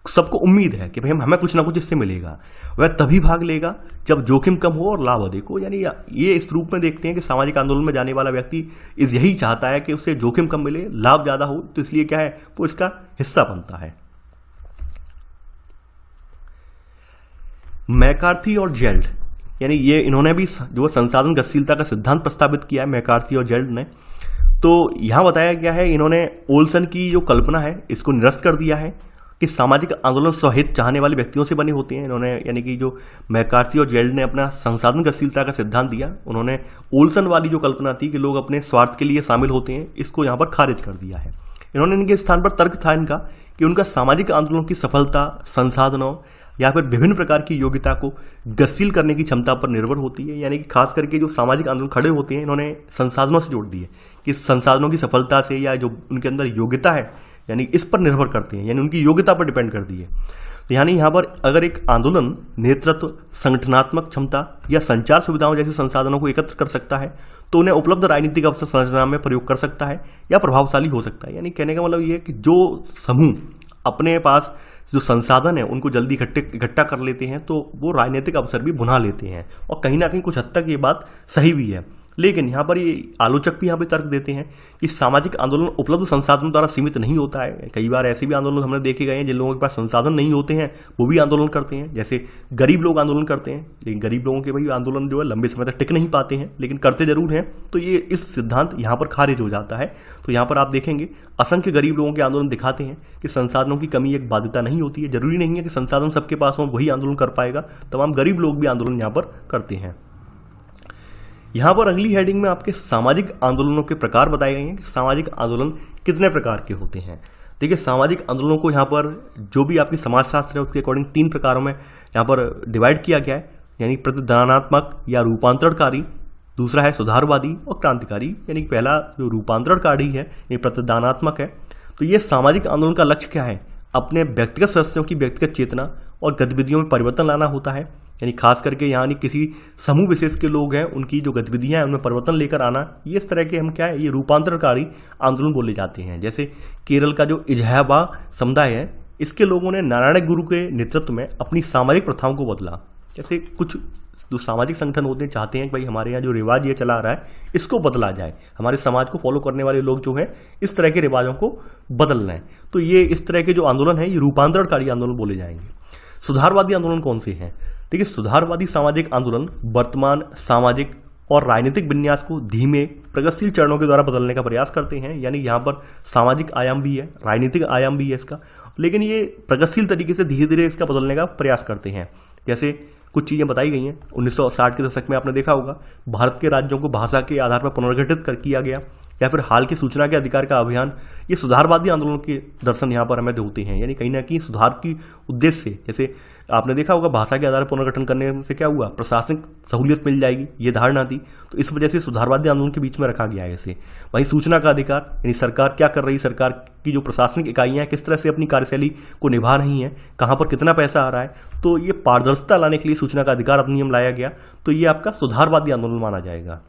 Speaker 1: सबको उम्मीद है कि भाई हमें कुछ ना कुछ इससे मिलेगा, वह तभी भाग लेगा जब जोखिम कम हो और लाभ अधिक हो। यानी ये इस रूप में देखते हैं कि सामाजिक आंदोलन में जाने वाला व्यक्ति यही चाहता है कि उससे जोखिम कम मिले, लाभ ज्यादा हो, तो इसलिए क्या है वो इसका हिस्सा बनता है। मैकार्थी और जेल्ड, यानी ये इन्होंने भी जो संसाधन गतिशीलता का सिद्धांत प्रस्तावित किया है, मैकार्थी और जेल्ड ने। तो यहां बताया गया है, इन्होंने ओल्सन की जो कल्पना है इसको निरस्त कर दिया है कि सामाजिक आंदोलन स्वहित चाहने वाले व्यक्तियों से बने होते हैं। इन्होंने यानी कि जो मैकार्थी और जेल्ड ने अपना संसाधन गतिशीलता का सिद्धांत दिया, उन्होंने ओल्सन वाली जो कल्पना थी कि लोग अपने स्वार्थ के लिए शामिल होते हैं, इसको यहाँ पर खारिज कर दिया है। इन्होंने इनके स्थान पर तर्क था इनका कि उनका सामाजिक आंदोलन की सफलता संसाधनों या फिर विभिन्न प्रकार की योग्यता को गतिशील करने की क्षमता पर निर्भर होती है। यानी कि खास करके जो सामाजिक आंदोलन खड़े होते हैं, इन्होंने संसाधनों से जोड़ दिए कि संसाधनों की सफलता से या जो उनके अंदर योग्यता है यानी इस पर निर्भर करते हैं, यानी उनकी योग्यता पर डिपेंड कर दी है। तो यानी यहाँ पर अगर एक आंदोलन नेतृत्व, संगठनात्मक क्षमता या संचार सुविधाओं जैसे संसाधनों को एकत्र कर सकता है तो उन्हें उपलब्ध राजनीतिक अवसर संरचना में प्रयोग कर सकता है या प्रभावशाली हो सकता है। यानी कहने का मतलब ये है कि जो समूह अपने पास जो संसाधन है उनको जल्दी इकट्ठा कर लेते हैं तो वो राजनीतिक अवसर भी बुना लेते हैं, और कहीं ना कहीं कुछ हद तक ये बात सही भी है। लेकिन यहाँ पर ये आलोचक भी यहाँ पे तर्क देते हैं कि सामाजिक आंदोलन उपलब्ध संसाधनों द्वारा सीमित नहीं होता है। कई बार ऐसे भी आंदोलन हमने देखे गए हैं जिन लोगों के पास संसाधन नहीं होते हैं वो भी आंदोलन करते हैं, जैसे गरीब लोग आंदोलन करते हैं, लेकिन गरीब लोगों के भाई आंदोलन जो है लंबे समय तक टिक नहीं पाते हैं, लेकिन करते जरूर हैं। तो ये इस सिद्धांत यहाँ पर खारिज हो जाता है। तो यहाँ पर आप देखेंगे असंख्य गरीब लोगों के आंदोलन दिखाते हैं कि संसाधनों की कमी एक बाध्यता नहीं होती है। जरूरी नहीं है कि संसाधन सबके पास हो वही आंदोलन कर पाएगा, तमाम गरीब लोग भी आंदोलन यहाँ पर करते हैं। यहां पर अगली हेडिंग में आपके सामाजिक आंदोलनों के प्रकार बताए गए हैं कि सामाजिक आंदोलन कितने प्रकार के होते हैं। देखिए सामाजिक आंदोलनों को यहाँ पर जो भी आपकी समाजशास्त्र है उसके अकॉर्डिंग 3 प्रकारों में यहाँ पर डिवाइड किया गया है, यानी प्रतिदानात्मक या रूपांतरणकारी, दूसरा है सुधारवादी और क्रांतिकारी। यानी पहला जो रूपांतरणकारी है ये प्रतिदानात्मक है। तो ये सामाजिक आंदोलन का लक्ष्य क्या है, अपने व्यक्तिगत सदस्यों की व्यक्तिगत चेतना और गतिविधियों में परिवर्तन लाना होता है। यानी खास करके यानी किसी समूह विशेष के लोग हैं उनकी जो गतिविधियां हैं उनमें परिवर्तन लेकर आना, ये इस तरह के हम क्या है ये रूपांतरकारी आंदोलन बोले जाते हैं। जैसे केरल का जो इजहाबा समुदाय है इसके लोगों ने नारायण गुरु के नेतृत्व में अपनी सामाजिक प्रथाओं को बदला। जैसे कुछ जो सामाजिक संगठन होते हैं चाहते हैं कि भाई हमारे यहाँ जो रिवाज ये चला रहा है इसको बदला जाए, हमारे समाज को फॉलो करने वाले लोग जो हैं इस तरह के रिवाजों को बदलना है। तो ये इस तरह के जो आंदोलन है ये रूपांतरणकारी आंदोलन बोले जाएंगे। सुधारवादी आंदोलन कौन से हैं? देखिए सुधारवादी सामाजिक आंदोलन वर्तमान सामाजिक और राजनीतिक विन्यास को धीमे प्रगतिशील चरणों के द्वारा बदलने का प्रयास करते हैं। यानी यहाँ पर सामाजिक आयाम भी है, राजनीतिक आयाम भी है इसका, लेकिन ये प्रगतिशील तरीके से धीरे धीरे इसका बदलने का प्रयास करते हैं। जैसे कुछ चीज़ें बताई गई हैं। 1960 के दशक में आपने देखा होगा भारत के राज्यों को भाषा के आधार पर पुनर्गठित किया गया, या फिर हाल के सूचना के अधिकार का अभियान। ये सुधारवादी आंदोलन के दर्शन यहाँ पर हमें होते हैं, यानी कहीं ना कहीं सुधार की उद्देश्य से। जैसे आपने देखा होगा भाषा के आधार पर पुनर्गठन करने से क्या हुआ, प्रशासनिक सहूलियत मिल जाएगी, ये धारणा थी, तो इस वजह से सुधारवादी आंदोलन के बीच में रखा गया है इसे। वहीं सूचना का अधिकार, यानी सरकार क्या कर रही, सरकार की जो प्रशासनिक इकाइयां किस तरह से अपनी कार्यशैली को निभा रही हैं, कहाँ पर कितना पैसा आ रहा है, तो ये पारदर्शिता लाने के लिए सूचना का अधिकार अधिनियम लाया गया, तो ये आपका सुधारवादी आंदोलन माना जाएगा।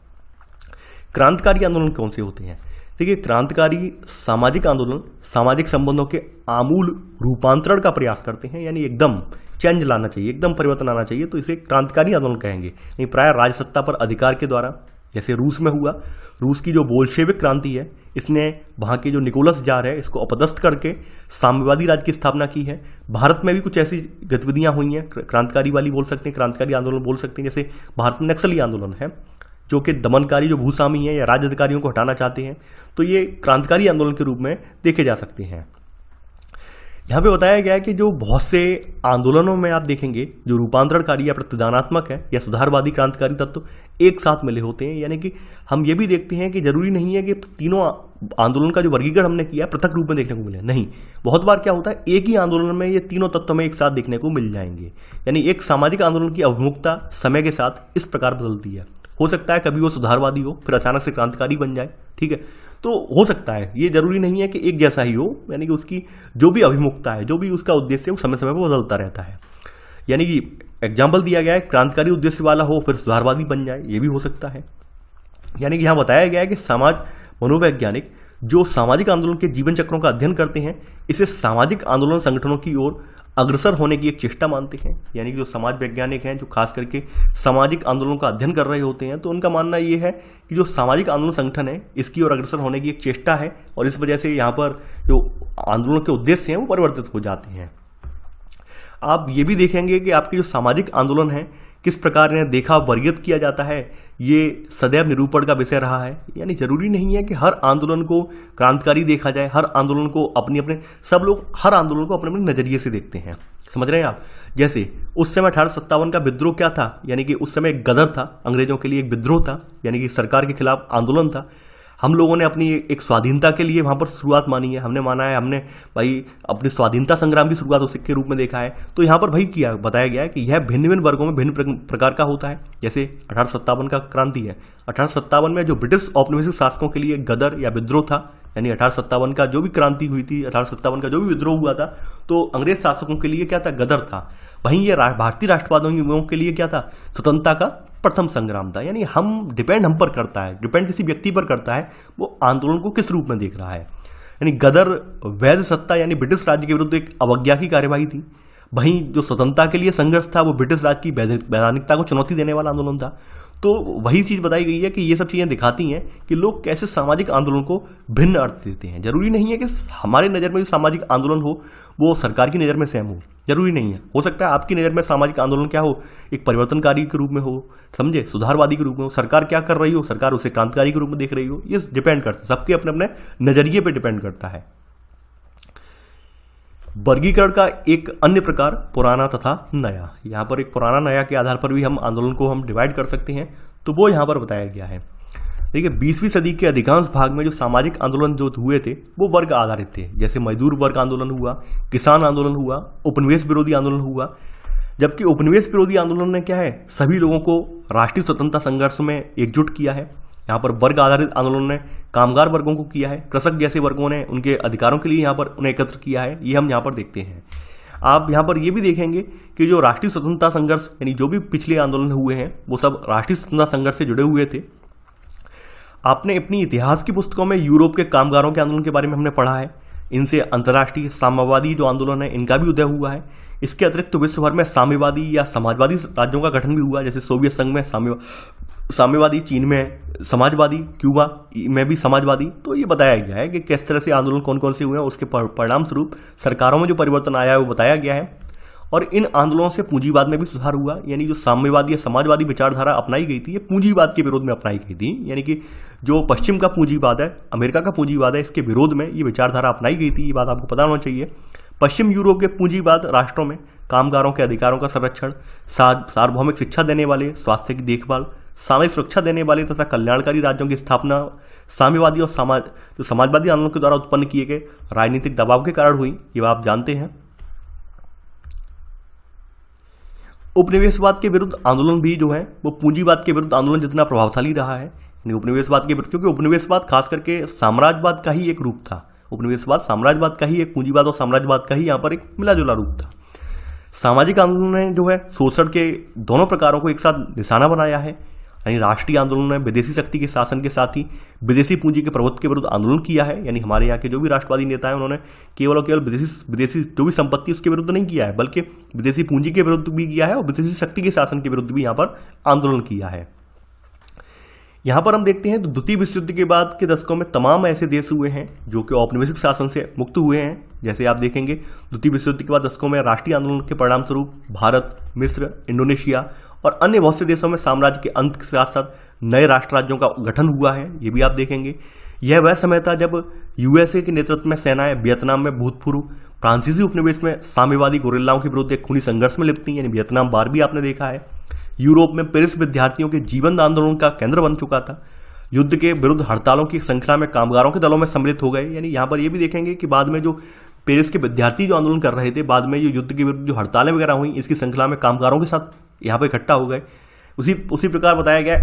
Speaker 1: क्रांतिकारी आंदोलन कौन से होते हैं? देखिए, क्रांतिकारी सामाजिक आंदोलन सामाजिक संबंधों के आमूल रूपांतरण का प्रयास करते हैं, यानी एकदम चेंज लाना चाहिए, एकदम परिवर्तन आना चाहिए, तो इसे क्रांतिकारी आंदोलन कहेंगे। नहीं, प्राय राजसत्ता पर अधिकार के द्वारा, जैसे रूस में हुआ, रूस की जो बोल्शेविक क्रांति है, इसने वहां के जो निकोलस जार है इसको अपदस्थ करके साम्यवादी राज्य की स्थापना की है। भारत में भी कुछ ऐसी गतिविधियां हुई हैं, क्रांतिकारी वाली बोल सकते हैं, क्रांतिकारी आंदोलन बोल सकते हैं। जैसे भारत में नक्सली आंदोलन है, जो कि दमनकारी जो भूस्वामी है या राज्य अधिकारियों को हटाना चाहते हैं, तो ये क्रांतिकारी आंदोलन के रूप में देखे जा सकते हैं। यहाँ पे बताया गया है कि जो बहुत से आंदोलनों में आप देखेंगे जो रूपांतरणकारी या प्रतिदानात्मक है या सुधारवादी क्रांतिकारी तत्व एक साथ मिले होते हैं। यानी कि हम ये भी देखते हैं कि जरूरी नहीं है कि तीनों आंदोलन का जो वर्गीकरण हमने किया पृथक रूप में देखने को मिले, नहीं, बहुत बार क्या होता है एक ही आंदोलन में ये तीनों तत्व में एक साथ देखने को मिल जाएंगे। यानी एक सामाजिक आंदोलन की अभिमुखता समय के साथ इस प्रकार बदलती है। हो सकता है कभी वो सुधारवादी हो फिर अचानक से क्रांतिकारी बन जाए, ठीक है, तो हो सकता है, ये जरूरी नहीं है कि एक जैसा ही हो, यानी कि उसकी जो भी अभिमुखता है, जो भी उसका उद्देश्य है, वो समय समय पर बदलता रहता है। यानी कि एग्जाम्पल दिया गया है क्रांतिकारी उद्देश्य वाला हो फिर सुधारवादी बन जाए, ये भी हो सकता है। यानी कि यहाँ बताया गया है कि समाज मनोवैज्ञानिक जो सामाजिक आंदोलन के जीवन चक्रों का अध्ययन करते हैं, इसे सामाजिक आंदोलन संगठनों की ओर अग्रसर होने की एक चेष्टा मानते हैं। यानी कि जो समाज वैज्ञानिक हैं, जो खास करके सामाजिक आंदोलनों का अध्ययन कर रहे होते हैं, तो उनका मानना ये है कि जो सामाजिक आंदोलन संगठन है इसकी ओर अग्रसर होने की एक चेष्टा है, और इस वजह से यहाँ पर जो आंदोलन के उद्देश्य हैं वो परिवर्तित हो जाते हैं। आप ये भी देखेंगे कि आपके जो सामाजिक आंदोलन है किस प्रकार इन्हें देखा वर्गित किया जाता है, ये सदैव निरूपण का विषय रहा है। यानी जरूरी नहीं है कि हर आंदोलन को क्रांतिकारी देखा जाए, हर आंदोलन को सब लोग हर आंदोलन को अपने अपने नजरिए से देखते हैं, समझ रहे हैं आप। जैसे उस समय 1857 का विद्रोह क्या था, यानी कि उस समय एक गदर था, अंग्रेजों के लिए एक विद्रोह था, यानी कि सरकार के खिलाफ आंदोलन था। हम लोगों ने अपनी एक स्वाधीनता के लिए वहां पर शुरुआत मानी है, हमने माना है, हमने भाई अपनी स्वाधीनता संग्राम की शुरुआत उसी के रूप में देखा है। तो यहाँ पर भाई किया बताया गया है कि यह भिन्न भिन्न वर्गों में भिन्न प्रकार का होता है। जैसे 1857 का क्रांति है, 1857 में जो ब्रिटिश औपनिवेशिक शासकों के लिए गदर या विद्रोह था, यानी 1857 का जो भी क्रांति हुई थी, 1857 का जो भी विद्रोह हुआ था, तो अंग्रेज शासकों के लिए क्या था, गदर था। वहीं ये भारतीय राष्ट्रवादियों के लिए क्या था, स्वतंत्रता का प्रथम संग्राम था। यानी हम पर करता है, डिपेंड किसी व्यक्ति पर करता है, वो आंदोलन को किस रूप में देख रहा है। यानी गदर वैध सत्ता यानी ब्रिटिश राज्य के विरुद्ध एक अवज्ञा की कार्यवाही थी। वहीं जो स्वतंत्रता के लिए संघर्ष था वो ब्रिटिश राज्य की वैधानिकता को चुनौती देने वाला आंदोलन था। तो वही चीज बताई गई है कि ये सब चीजें दिखाती हैं कि लोग कैसे सामाजिक आंदोलन को भिन्न अर्थ देते हैं। जरूरी नहीं है कि हमारे नजर में जो सामाजिक आंदोलन हो वो सरकार की नजर में सेम हो, जरूरी नहीं है। हो सकता है आपकी नजर में सामाजिक आंदोलन क्या हो, एक परिवर्तनकारी के रूप में हो, समझे, सुधारवादी के रूप में हो। सरकार क्या कर रही हो, सरकार उसे क्रांतिकारी के रूप में देख रही हो, ये डिपेंड करता है, सबके अपने अपने नजरिए पे डिपेंड करता है। वर्गीकरण का एक अन्य प्रकार पुराना तथा नया। यहाँ पर एक पुराना नया के आधार पर भी हम आंदोलन को हम डिवाइड कर सकते हैं, तो वो यहाँ पर बताया गया है। देखिए 20वीं सदी के अधिकांश भाग में जो सामाजिक आंदोलन जो हुए थे वो वर्ग आधारित थे। जैसे मजदूर वर्ग आंदोलन हुआ, किसान आंदोलन हुआ, उपनिवेश विरोधी आंदोलन हुआ। जबकि उपनिवेश विरोधी आंदोलन ने क्या है, सभी लोगों को राष्ट्रीय स्वतंत्रता संघर्ष में एकजुट किया है। यहाँ पर वर्ग आधारित आंदोलन ने कामगार वर्गों को किया है, कृषक जैसे वर्गों ने उनके अधिकारों के लिए यहाँ पर उन्हें एकत्र किया है, ये हम यहाँ पर देखते हैं। आप यहाँ पर ये भी देखेंगे कि जो राष्ट्रीय स्वतंत्रता संघर्ष यानी जो भी पिछले आंदोलन हुए हैं वो सब राष्ट्रीय स्वतंत्रता संघर्ष से जुड़े हुए थे। आपने अपनी इतिहास की पुस्तकों में यूरोप के कामगारों के आंदोलन के बारे में हमने पढ़ा है। इनसे अंतर्राष्ट्रीय साम्यवादी जो आंदोलन है इनका भी उदय हुआ है। इसके अतिरिक्त तो विश्व भर में साम्यवादी या समाजवादी राज्यों का गठन भी हुआ, जैसे सोवियत संघ में साम्यवादी, चीन में समाजवादी, क्यूबा में भी समाजवादी। तो ये बताया गया है कि किस तरह से आंदोलन कौन कौन से हुए हैं, उसके परिणाम स्वरूप सरकारों में जो परिवर्तन आया है वो बताया गया है। और इन आंदोलनों से पूंजीवाद में भी सुधार हुआ। यानी जो साम्यवादी या समाजवादी विचारधारा अपनाई गई थी, ये पूंजीवाद के विरोध में अपनाई गई थी। यानी कि जो पश्चिम का पूंजीवाद है, अमेरिका का पूंजीवाद है, इसके विरोध में ये विचारधारा अपनाई गई थी। ये बात आपको पता होना चाहिए। पश्चिम यूरोप के पूंजीवाद राष्ट्रों में कामगारों के अधिकारों का संरक्षण, सार्वभौमिक शिक्षा देने वाले, स्वास्थ्य की देखभाल, सामाजिक सुरक्षा देने वाले तथा कल्याणकारी राज्यों की स्थापना साम्यवादी और समाजवादी आंदोलन के द्वारा उत्पन्न किए गए राजनीतिक दबाव के कारण हुई। ये आप जानते हैं। उपनिवेशवाद के विरुद्ध आंदोलन भी जो है वो पूंजीवाद के विरुद्ध आंदोलन जितना प्रभावशाली रहा है, उपनिवेशवाद के विरुद्ध, क्योंकि उपनिवेशवाद खास करके साम्राज्यवाद का ही एक रूप था। उपनिवेशवाद साम्राज्यवाद का ही एक, पूंजीवाद और साम्राज्यवाद का ही यहाँ पर एक मिला जुला रूप था। सामाजिक आंदोलन ने जो है शोषण के दोनों प्रकारों को एक साथ निशाना बनाया है। यानी राष्ट्रीय आंदोलन ने विदेशी शक्ति के शासन के साथ ही विदेशी पूंजी के प्रभुत्व के विरुद्ध आंदोलन किया है। यानी हमारे यहाँ के जो भी राष्ट्रवादी नेता हैं, उन्होंने केवल और केवल विदेशी जो भी संपत्ति उसके विरुद्ध नहीं किया है, बल्कि विदेशी पूंजी के विरुद्ध भी किया है और विदेशी शक्ति के शासन के विरुद्ध भी यहाँ पर आंदोलन किया है। यहाँ पर हम देखते हैं तो द्वितीय विश्व युद्ध के बाद के दशकों में तमाम ऐसे देश हुए हैं जो कि औपनिवेशिक शासन से मुक्त हुए हैं। जैसे आप देखेंगे द्वितीय विश्व युद्ध के बाद दशकों में राष्ट्रीय आंदोलन के परिणाम स्वरूप भारत, मिस्र, इंडोनेशिया और अन्य बहुत से देशों में साम्राज्य के अंत के साथ साथ नए राष्ट्र राज्यों का गठन हुआ है। ये भी आप देखेंगे। यह वह समय था जब यूएसए के नेतृत्व में सेनाएं वियतनाम में भूतपूर्व फ्रांसीसी उपनिवेश में साम्यवादी गोरिल्लाओं के विरुद्ध एक खूनी संघर्ष में लिपटी। यानी वियतनाम वार भी आपने देखा है। यूरोप में पेरिस विद्यार्थियों के जीवन आंदोलन का केंद्र बन चुका था। युद्ध के विरुद्ध हड़तालों की श्रृंखला में कामगारों के दलों में सम्मिलित हो गए। यानी यहाँ पर ये भी देखेंगे कि बाद में जो पेरिस के विद्यार्थी जो आंदोलन कर रहे थे, बाद में जो युद्ध के विरुद्ध जो हड़तालें वगैरह हुई, इसकी श्रृंखला में कामगारों के साथ यहाँ पर इकट्ठा हो गए। उसी प्रकार बताया गया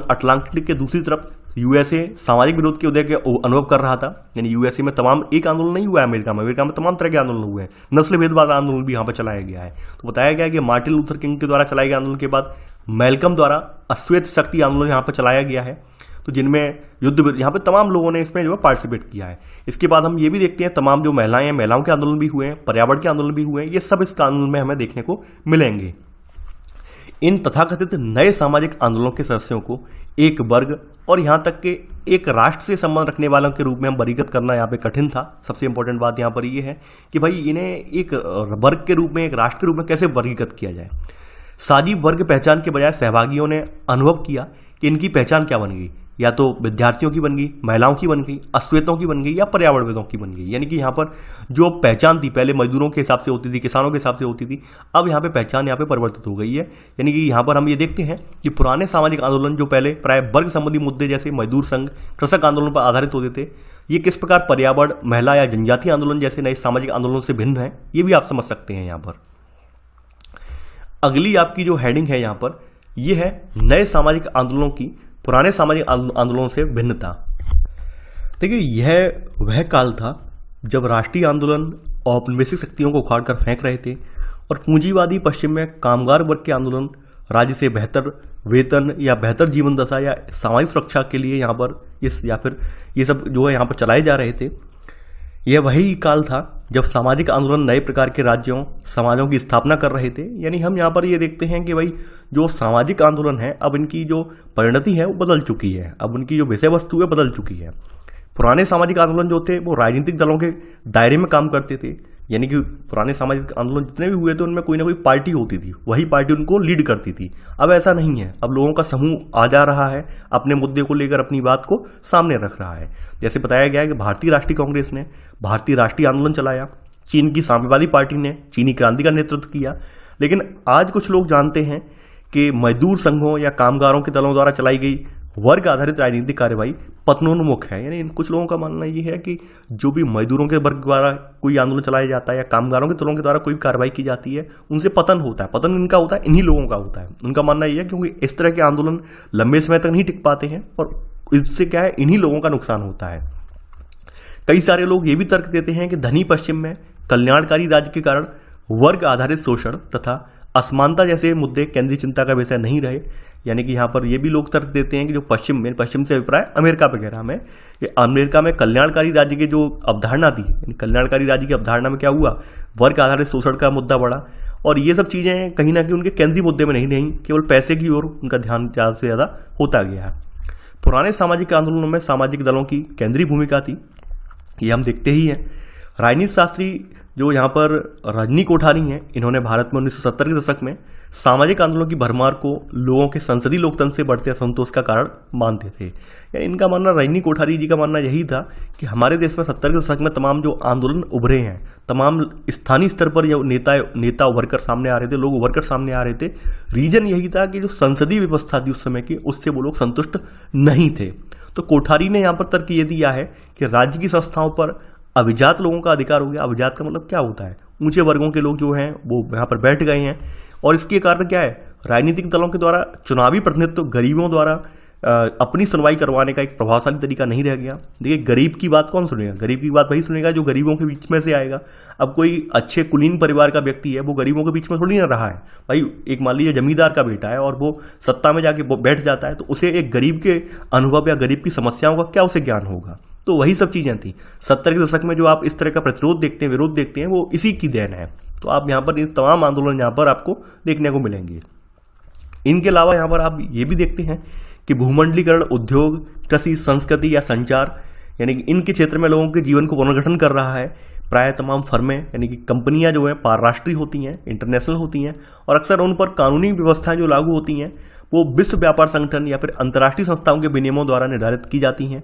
Speaker 1: अटलांटिक के दूसरी तरफ यूएसए सामाजिक विरोध के उदय के अनुभव कर रहा था। यानी यूएसए में तमाम एक आंदोलन नहीं हुआ है, अमेरिका में तमाम तरह के आंदोलन हुए हैं। नस्ल भेदभाव आंदोलन भी यहाँ पर चलाया गया है। तो बताया गया कि मार्टिन लूथर किंग के द्वारा चलाए गए आंदोलन के बाद मैल्कम द्वारा अश्वेत शक्ति आंदोलन यहाँ पर चलाया गया है, तो जिनमें यहाँ पे तमाम लोगों ने इसमें जो है पार्टिसिपेट किया है। इसके बाद हम ये भी देखते हैं तमाम जो महिलाएं हैं, महिलाओं के आंदोलन भी हुए हैं, पर्यावरण के आंदोलन भी हुए हैं। ये सब इस कानून में हमें देखने को मिलेंगे। इन तथाकथित नए सामाजिक आंदोलनों के सदस्यों को एक वर्ग और यहाँ तक के एक राष्ट्र से संबंध रखने वालों के रूप में हम वर्गीकृत करना यहाँ पे कठिन था। सबसे इंपॉर्टेंट बात यहाँ पर ये है कि भाई इन्हें एक वर्ग के रूप में, एक राष्ट्र के रूप में कैसे वर्गीकृत किया जाए। साझी वर्ग पहचान के बजाय सहभागियों ने अनुभव किया कि इनकी पहचान क्या बन गई, या तो विद्यार्थियों की बन गई, महिलाओं की बन गई, अश्वेतों की बन गई या पर्यावरणविदों की बन गई। यानी कि यहाँ पर जो पहचान थी पहले मजदूरों के हिसाब से होती थी, किसानों के हिसाब से होती थी, अब यहाँ पे पहचान यहाँ पे परिवर्तित हो गई है। यानी कि यहाँ पर हम ये देखते हैं कि पुराने सामाजिक आंदोलन जो पहले प्राय वर्ग संबंधी मुद्दे जैसे मजदूर संघ, कृषक आंदोलन पर आधारित होते थे, ये किस प्रकार पर्यावरण, महिला या जनजातीय आंदोलन जैसे नए सामाजिक आंदोलन से भिन्न है, ये भी आप समझ सकते हैं। यहाँ पर अगली आपकी जो हेडिंग है यहाँ पर, ये है नए सामाजिक आंदोलनों की पुराने सामाजिक आंदोलनों से भिन्नता। देखिए यह वह काल था जब राष्ट्रीय आंदोलन औपनिवेशिक शक्तियों को उखाड़ कर फेंक रहे थे और पूंजीवादी पश्चिम में कामगार वर्ग के आंदोलन राज्य से बेहतर वेतन या बेहतर जीवन दशा या सामाजिक सुरक्षा के लिए यहाँ पर ये सब जो है यहाँ पर चलाए जा रहे थे। यह वही काल था जब सामाजिक आंदोलन नए प्रकार के राज्यों, समाजों की स्थापना कर रहे थे। यानी हम यहाँ पर ये देखते हैं कि भाई जो सामाजिक आंदोलन है, अब इनकी जो परिणति है वो बदल चुकी है, अब उनकी जो विषय वस्तु है बदल चुकी है। पुराने सामाजिक आंदोलन जो थे वो राजनीतिक दलों के दायरे में काम करते थे। यानी कि पुराने सामाजिक आंदोलन जितने भी हुए थे उनमें कोई ना कोई पार्टी होती थी, वही पार्टी उनको लीड करती थी। अब ऐसा नहीं है, अब लोगों का समूह आ जा रहा है, अपने मुद्दे को लेकर अपनी बात को सामने रख रहा है। जैसे बताया गया है कि भारतीय राष्ट्रीय कांग्रेस ने भारतीय राष्ट्रीय आंदोलन चलाया, चीन की साम्यवादी पार्टी ने चीनी क्रांति का नेतृत्व किया। लेकिन आज कुछ लोग जानते हैं कि मजदूर संघों या कामगारों के दलों द्वारा चलाई गई वर्ग आधारित राजनीतिक कार्यवाही पतनोन्मुख है। यानी कुछ लोगों का मानना यह है कि जो भी मजदूरों के वर्ग द्वारा कोई आंदोलन चलाया जाता है या कामगारों के दलों के द्वारा कोई कार्रवाई की जाती है, उनसे पतन होता है। पतन इनका होता है, इन्हीं लोगों का होता है। उनका मानना यह है क्योंकि इस तरह के आंदोलन लंबे समय तक नहीं टिक पाते हैं और इससे क्या है, इन्हीं लोगों का नुकसान होता है। कई सारे लोग ये भी तर्क देते हैं कि धनी पश्चिम में कल्याणकारी राज्य के कारण वर्ग आधारित शोषण तथा असमानता जैसे मुद्दे केंद्रीय चिंता का विषय नहीं रहे। यानी कि यहाँ पर ये भी लोग तर्क देते हैं कि जो पश्चिम से अभिप्राय अमेरिका वगैरह में, ये अमेरिका में कल्याणकारी राज्य की जो अवधारणा थी, यानी कल्याणकारी राज्य की अवधारणा में क्या हुआ, वर्ग आधारित शोषण का मुद्दा बढ़ा और ये सब चीजें कहीं ना कहीं उनके केंद्रीय मुद्दे में नहीं, केवल पैसे की ओर उनका ध्यान ज़्यादा से ज़्यादा होता गया। पुराने सामाजिक आंदोलनों में सामाजिक दलों की केंद्रीय भूमिका थी, ये हम देखते ही हैं। राजनीति शास्त्री जो यहाँ पर रजनी कोठारी हैं, इन्होंने भारत में 1970 के दशक में सामाजिक आंदोलनों की भरमार को लोगों के संसदीय लोकतंत्र से बढ़ते असंतोष का कारण मानते थे। यानी इनका मानना, रजनी कोठारी जी का मानना यही था कि हमारे देश में 70 के दशक में तमाम जो आंदोलन उभरे हैं, तमाम स्थानीय स्तर पर जो नेता उभर कर सामने आ रहे थे, लोग उभर कर सामने आ रहे थे, रीजन यही था कि जो संसदीय व्यवस्था थी उस समय की, उससे वो लोग संतुष्ट नहीं थे। तो कोठारी ने यहाँ पर तर्क ये दिया है कि राज्य की संस्थाओं पर अभिजात लोगों का अधिकार हो गया। अभिजात का मतलब क्या होता है? ऊंचे वर्गों के लोग जो हैं वो यहाँ पर बैठ गए हैं, और इसके कारण क्या है, राजनीतिक दलों के द्वारा चुनावी प्रतिनिधित्व गरीबों द्वारा अपनी सुनवाई करवाने का एक प्रभावशाली तरीका नहीं रह गया। देखिए, गरीब की बात कौन सुनेगा? गरीब की बात वही सुनेगा जो गरीबों के बीच में से आएगा। अब कोई अच्छे कुलीन परिवार का व्यक्ति है, वो गरीबों के बीच में थोड़ी ना रहा है भाई। एक मान लीजिए जमींदार का बेटा है और वो सत्ता में जाके बैठ जाता है, तो उसे एक गरीब के अनुभव या गरीब की समस्याओं का क्या उसे ज्ञान होगा? तो वही सब चीजें थी 70 के दशक में। जो आप इस तरह का प्रतिरोध देखते हैं, विरोध देखते हैं, वो इसी की देन है। तो आप यहाँ पर इन तमाम आंदोलन यहाँ पर आपको देखने को मिलेंगे। इनके अलावा यहाँ पर आप ये भी देखते हैं कि भूमंडलीकरण, उद्योग, कृषि, संस्कृति या संचार, यानी कि इनके क्षेत्र में लोगों के जीवन को पुनर्गठन कर रहा है। प्राय तमाम फर्में यानी कि कंपनियां जो है पारराष्ट्रीय होती हैं, इंटरनेशनल होती हैं, और अक्सर उन पर कानूनी व्यवस्थाएं जो लागू होती हैं वो विश्व व्यापार संगठन या फिर अंतर्राष्ट्रीय संस्थाओं के विनियमों द्वारा निर्धारित की जाती हैं।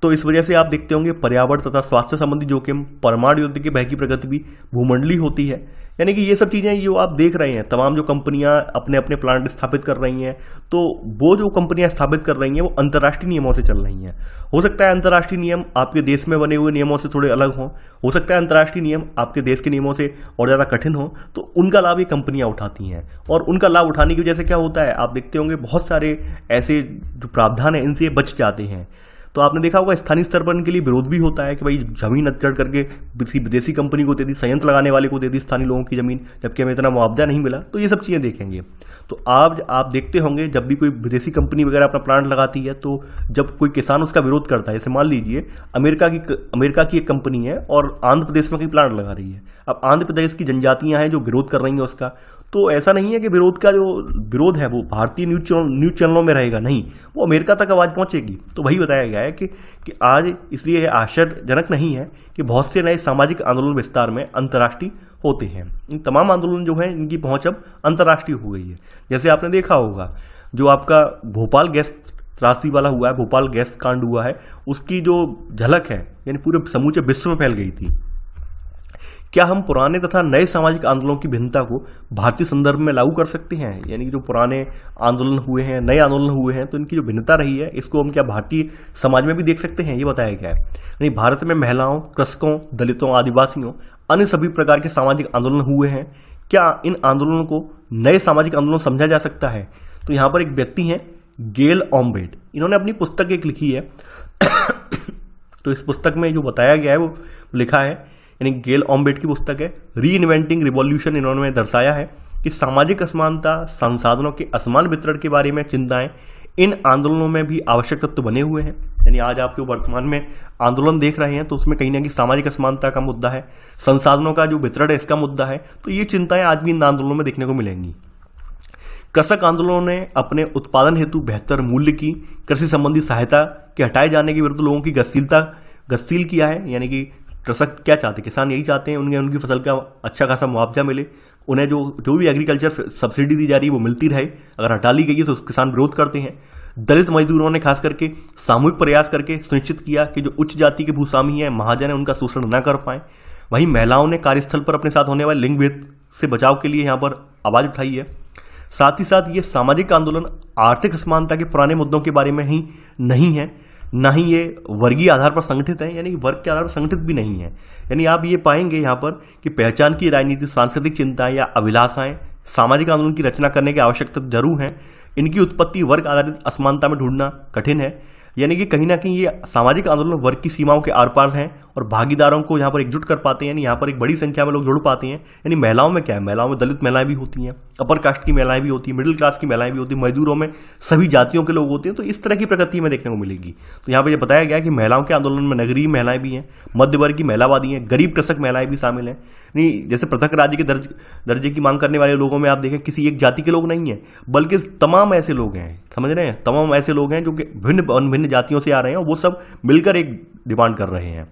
Speaker 1: तो इस वजह से आप देखते होंगे पर्यावरण तथा स्वास्थ्य संबंधी जोखिम, परमाणु युद्ध के भय की प्रगति भी भूमंडलीय होती है। यानी कि ये सब चीजें जो आप देख रहे हैं, तमाम जो कंपनियां अपने अपने प्लांट स्थापित कर रही हैं, तो वो जो कंपनियां स्थापित कर रही हैं वो अंतर्राष्ट्रीय नियमों से चल रही हैं। हो सकता है अंतर्राष्ट्रीय नियम आपके देश में बने हुए नियमों से थोड़े अलग हों, हो सकता है अंतर्राष्ट्रीय नियम आपके देश के नियमों से और ज्यादा कठिन हो, तो उनका लाभ ये कंपनियां उठाती हैं। और उनका लाभ उठाने की वजह से क्या होता है, आप देखते होंगे बहुत सारे ऐसे जो प्रावधान है इनसे बच जाते हैं। तो आपने देखा होगा स्थानीय स्तर पर इनके लिए विरोध भी होता है कि भाई जमीन अधिग्रहण करके किसी विदेशी कंपनी को दे दी, संयंत्र लगाने वाले को दे दी स्थानीय लोगों की जमीन, जबकि हमें इतना मुआवजा नहीं मिला। तो ये सब चीजें देखेंगे। तो आप देखते होंगे जब भी कोई विदेशी कंपनी वगैरह अपना प्लांट लगाती है, तो जब कोई किसान उसका विरोध करता है, जैसे मान लीजिए अमेरिका की एक कंपनी है और आंध्र प्रदेश में कहीं प्लांट लगा रही है। अब आंध्र प्रदेश की जनजातियां हैं जो विरोध कर रही हैं उसका, तो ऐसा नहीं है कि विरोध का जो विरोध है वो भारतीय न्यूज चैनलों में रहेगा, नहीं, वो अमेरिका तक आवाज पहुंचेगी। तो वही बताया गया है कि आज इसलिए आश्चर्यजनक नहीं है कि बहुत से नए सामाजिक आंदोलन विस्तार में अंतर्राष्ट्रीय होते हैं। इन तमाम आंदोलन जो है इनकी पहुंच अब अंतर्राष्ट्रीय हो गई है। जैसे आपने देखा होगा जो आपका भोपाल गैस त्रासदी वाला हुआ है, भोपाल गैस कांड हुआ है, उसकी जो झलक है यानी पूरे समूचे विश्व में फैल गई थी। क्या हम पुराने तथा नए सामाजिक आंदोलनों की भिन्नता को भारतीय संदर्भ में लागू कर सकते हैं? यानी कि जो पुराने आंदोलन हुए हैं, नए आंदोलन हुए हैं, तो इनकी जो भिन्नता रही है इसको हम क्या भारतीय समाज में भी देख सकते हैं? ये बताया गया है। यानी भारत में महिलाओं, कृषकों, दलितों, आदिवासियों, अन्य सभी प्रकार के सामाजिक आंदोलन हुए हैं। क्या इन आंदोलनों को नए सामाजिक आंदोलन समझा जा सकता है? तो यहाँ पर एक व्यक्ति हैं गेल ऑम्बेट, इन्होंने अपनी पुस्तक एक लिखी है। तो इस पुस्तक में जो बताया गया है वो लिखा है, यानी गेल ऑम्बेट की पुस्तक है री इन्वेंटिंग रिवॉल्यूशन। इन्होंने दर्शाया है कि सामाजिक असमानता, संसाधनों के असमान वितरण के बारे में चिंताएं इन आंदोलनों में भी आवश्यक तत्व बने हुए हैं। यानी आज आप जो वर्तमान में आंदोलन देख रहे हैं तो उसमें कहीं ना कहीं सामाजिक असमानता का मुद्दा है, संसाधनों का जो वितरण है इसका मुद्दा है। तो ये चिंताएं आज भी इन आंदोलनों में देखने को मिलेंगी। कृषक आंदोलनों ने अपने उत्पादन हेतु बेहतर मूल्य की कृषि संबंधी सहायता के हटाए जाने के विरुद्ध लोगों की गतिशील किया है। यानी कि कृषक क्या चाहते हैं, किसान यही चाहते हैं उनकी फसल का अच्छा खासा मुआवजा मिले, उन्हें जो भी एग्रीकल्चर सब्सिडी दी जा रही है वो मिलती रहे। अगर हटा ली गई है तो किसान विरोध करते हैं। दलित मजदूरों ने खास करके सामूहिक प्रयास करके सुनिश्चित किया कि जो उच्च जाति के भूस्वामी है, महाजन है, उनका शोषण न कर पाए। वहीं महिलाओं ने कार्यस्थल पर अपने साथ होने वाले लिंग भेद से बचाव के लिए यहाँ पर आवाज उठाई है। साथ ही साथ ये सामाजिक आंदोलन आर्थिक असमानता के पुराने मुद्दों के बारे में ही नहीं है, ना ही ये वर्गीय आधार पर संगठित है, यानी वर्ग के आधार पर संगठित भी नहीं है। यानी आप ये पाएंगे यहाँ पर कि पहचान की राजनीति, सांस्कृतिक चिंताएं या अभिलाषाएं सामाजिक आंदोलन की रचना करने की आवश्यकता जरूर है। इनकी उत्पत्ति वर्ग आधारित असमानता में ढूंढना कठिन है। यानी कि कहीं ना कहीं ये सामाजिक आंदोलन वर्ग की सीमाओं के आर पार हैं और भागीदारों को यहाँ पर एकजुट कर पाते हैं। यानी यहाँ पर एक बड़ी संख्या में लोग जुड़ पाते हैं। यानी महिलाओं में क्या है, महिलाओं में दलित महिलाएं भी होती हैं, अपर कास्ट की महिलाएं भी होती हैं, मिडिल क्लास की महिलाएं भी होती हैं, मजदूरों में सभी जातियों के लोग होते हैं। तो इस तरह की प्रगति में देखने को मिलेगी। तो यहाँ पर यह बताया गया कि महिलाओं के आंदोलन में नगरीय महिलाएं भी हैं, मध्य वर्ग की महिलावादी हैं, गरीब कृषक महिलाएं भी शामिल हैं। यानी जैसे पृथक राज्य के दर्जे की मांग करने वाले लोगों में आप देखें किसी एक जाति के लोग नहीं है, बल्कि तमाम ऐसे लोग हैं, समझ रहे हैं, तमाम ऐसे लोग हैं जो कि भिन्न जातियों से आ रहे हैं और वो सब मिलकर एक डिमांड कर रहे हैं।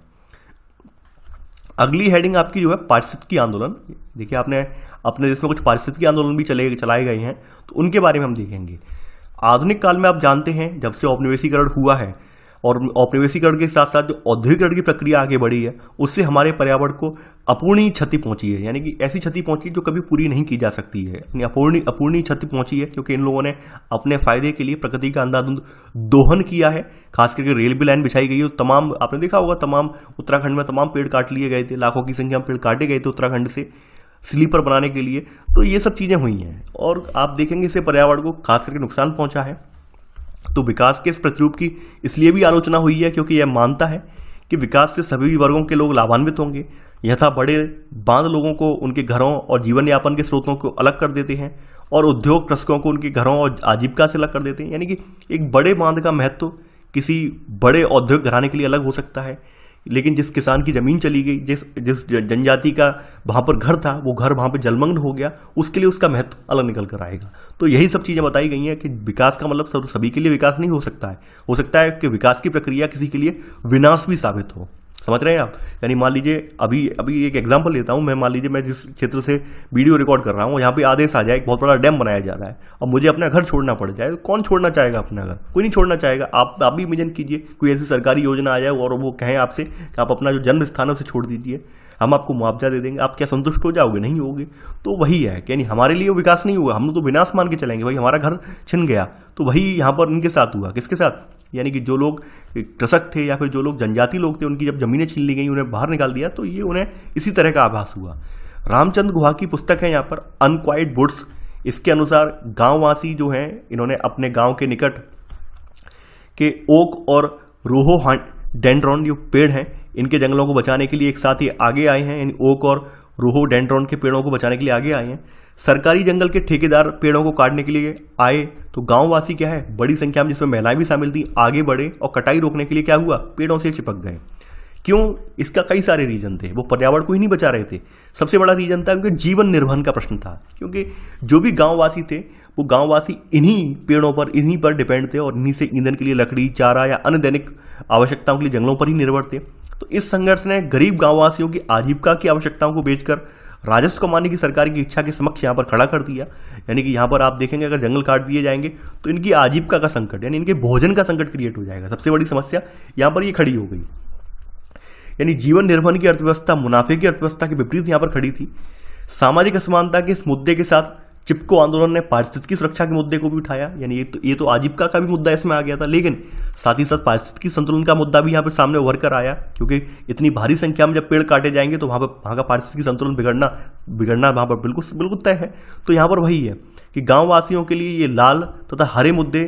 Speaker 1: अगली हेडिंग आपकी जो है पारिस्थितिकी आंदोलन। देखिए आपने अपने देश में कुछ पारिस्थितिकी आंदोलन भी चलाए गए हैं, तो उनके बारे में हम देखेंगे। आधुनिक काल में आप जानते हैं जब से औपनिवेशीकरण हुआ है और औपनिवेशीकरण के साथ साथ जो औद्योगिकरण की प्रक्रिया आगे बढ़ी है, उससे हमारे पर्यावरण को अपूर्णीय क्षति पहुंची है। यानी कि ऐसी क्षति पहुंची जो कभी पूरी नहीं की जा सकती है, यानी अपूर्णीय क्षति पहुंची है, क्योंकि इन लोगों ने अपने फायदे के लिए प्रकृति का अंधाधुंध दोहन किया है। खास करके रेलवे लाइन बिछाई गई है, तमाम आपने देखा होगा, तमाम उत्तराखंड में तमाम पेड़ काट लिए गए थे, लाखों की संख्या में पेड़ काटे गए थे उत्तराखंड से स्लीपर बनाने के लिए। तो ये सब चीजें हुई हैं और आप देखेंगे इससे पर्यावरण को खास करके नुकसान पहुंचा है। तो विकास के इस प्रतिरूप की इसलिए भी आलोचना हुई है क्योंकि यह मानता है कि विकास से सभी वर्गों के लोग लाभान्वित होंगे। यथा बड़े बांध लोगों को उनके घरों और जीवन यापन के स्रोतों को अलग कर देते हैं और उद्योग कृषकों को उनके घरों और आजीविका से अलग कर देते हैं। यानी कि एक बड़े बांध का महत्व किसी बड़े औद्योगिक घराने के लिए अलग हो सकता है, लेकिन जिस किसान की जमीन चली गई, जिस जनजाति का वहां पर घर था, वो घर वहां पर जलमग्न हो गया, उसके लिए उसका महत्व अलग निकल कर आएगा। तो यही सब चीजें बताई गई हैं कि विकास का मतलब सभी के लिए विकास नहीं हो सकता है। हो सकता है कि विकास की प्रक्रिया किसी के लिए विनाश भी साबित हो। समझ रहे हैं आप? यानी मान लीजिए अभी एक एग्जांपल लेता हूं मैं। मान लीजिए मैं जिस क्षेत्र से वीडियो रिकॉर्ड कर रहा हूं, यहाँ पे आदेश आ जाए एक बहुत बड़ा डैम बनाया जा रहा है और मुझे अपना घर छोड़ना पड़ जाए, तो कौन छोड़ना चाहेगा अपना घर? कोई नहीं छोड़ना चाहेगा। आप भी इमेजिन कीजिए कोई ऐसी सरकारी योजना आ जाए और वो कहें आपसे कि आप अपना जो जन्म स्थान है उसे छोड़ दीजिए, हम आपको मुआवजा दे देंगे, आप क्या संतुष्ट हो जाओगे? नहीं होगे। तो वही है कि यानी हमारे लिए विकास नहीं हुआ, हम तो विनाश मान के चलेंगे। भाई हमारा घर छिन गया, तो वही यहाँ पर इनके साथ हुआ। किसके साथ? यानी कि जो लोग कृषक थे या फिर जो लोग जनजाति लोग थे, उनकी जब जमीनें छीन ली गई, उन्हें बाहर निकाल दिया, तो ये उन्हें इसी तरह का आभास हुआ। रामचंद्र गुहा की पुस्तक है यहाँ पर अनक्वाइट वुड्स। इसके अनुसार गांववासी जो हैं, इन्होंने अपने गांव के निकट के ओक और रोडोडेंड्रॉन जो पेड़ हैं, इनके जंगलों को बचाने के लिए एक साथ ही आगे आए हैं। यानी ओक और रोडोडेंड्रॉन के पेड़ों को बचाने के लिए आगे आए हैं। सरकारी जंगल के ठेकेदार पेड़ों को काटने के लिए आए, तो गांववासी क्या है, बड़ी संख्या में जिसमें महिलाएं भी शामिल थी, आगे बढ़े और कटाई रोकने के लिए क्या हुआ, पेड़ों से चिपक गए। क्यों? इसका कई सारे रीजन थे। वो पर्यावरण को ही नहीं बचा रहे थे। सबसे बड़ा रीजन था उनके जीवन निर्वहन का प्रश्न था, क्योंकि जो भी गांववासी थे वो गांववासी इन्हीं पेड़ों पर, इन्हीं पर डिपेंड थे और इन्हीं से ईंधन के लिए लकड़ी, चारा या अन्य दैनिक आवश्यकताओं के लिए जंगलों पर ही निर्भर थे। तो इस संघर्ष ने गरीब गांववासियों की आजीविका की आवश्यकताओं को बेचकर राजस्व कमाने की सरकार की इच्छा के समक्ष यहाँ पर खड़ा कर दिया। यानी कि यहाँ पर आप देखेंगे अगर जंगल काट दिए जाएंगे तो इनकी आजीविका का संकट, यानी इनके भोजन का संकट क्रिएट हो जाएगा। सबसे बड़ी समस्या यहाँ पर ये खड़ी हो गई। यानी जीवन निर्वहन की अर्थव्यवस्था मुनाफे की अर्थव्यवस्था के विपरीत यहाँ पर खड़ी थी। सामाजिक असमानता के इस मुद्दे के साथ चिपको आंदोलन ने पारिस्थितिकी सुरक्षा के मुद्दे को भी उठाया। यानी ये तो आजीविका का भी मुद्दा इसमें आ गया था, लेकिन साथ ही साथ पारिस्थितिकी संतुलन का मुद्दा भी यहाँ पर सामने उभर कर आया, क्योंकि इतनी भारी संख्या में जब पेड़ काटे जाएंगे तो वहां का पारिस्थितिकी संतुलन बिगड़ना वहां पर बिल्कुल तय है। तो यहाँ पर वही है कि गांववासियों के लिए ये लाल तथा हरे मुद्दे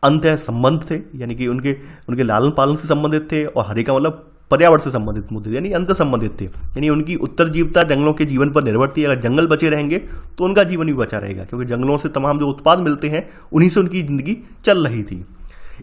Speaker 1: अंतः संबंध थे, यानी कि उनके लालन पालन से संबंधित थे, और हरे का मतलब पर्यावरण से संबंधित मुद्दे यानी अंतर संबंधित थे। यानी उनकी उत्तरजीविता जंगलों के जीवन पर निर्भर थी। अगर जंगल बचे रहेंगे तो उनका जीवन भी बचा रहेगा, क्योंकि जंगलों से तमाम जो उत्पाद मिलते हैं उन्हीं से उनकी जिंदगी चल रही थी।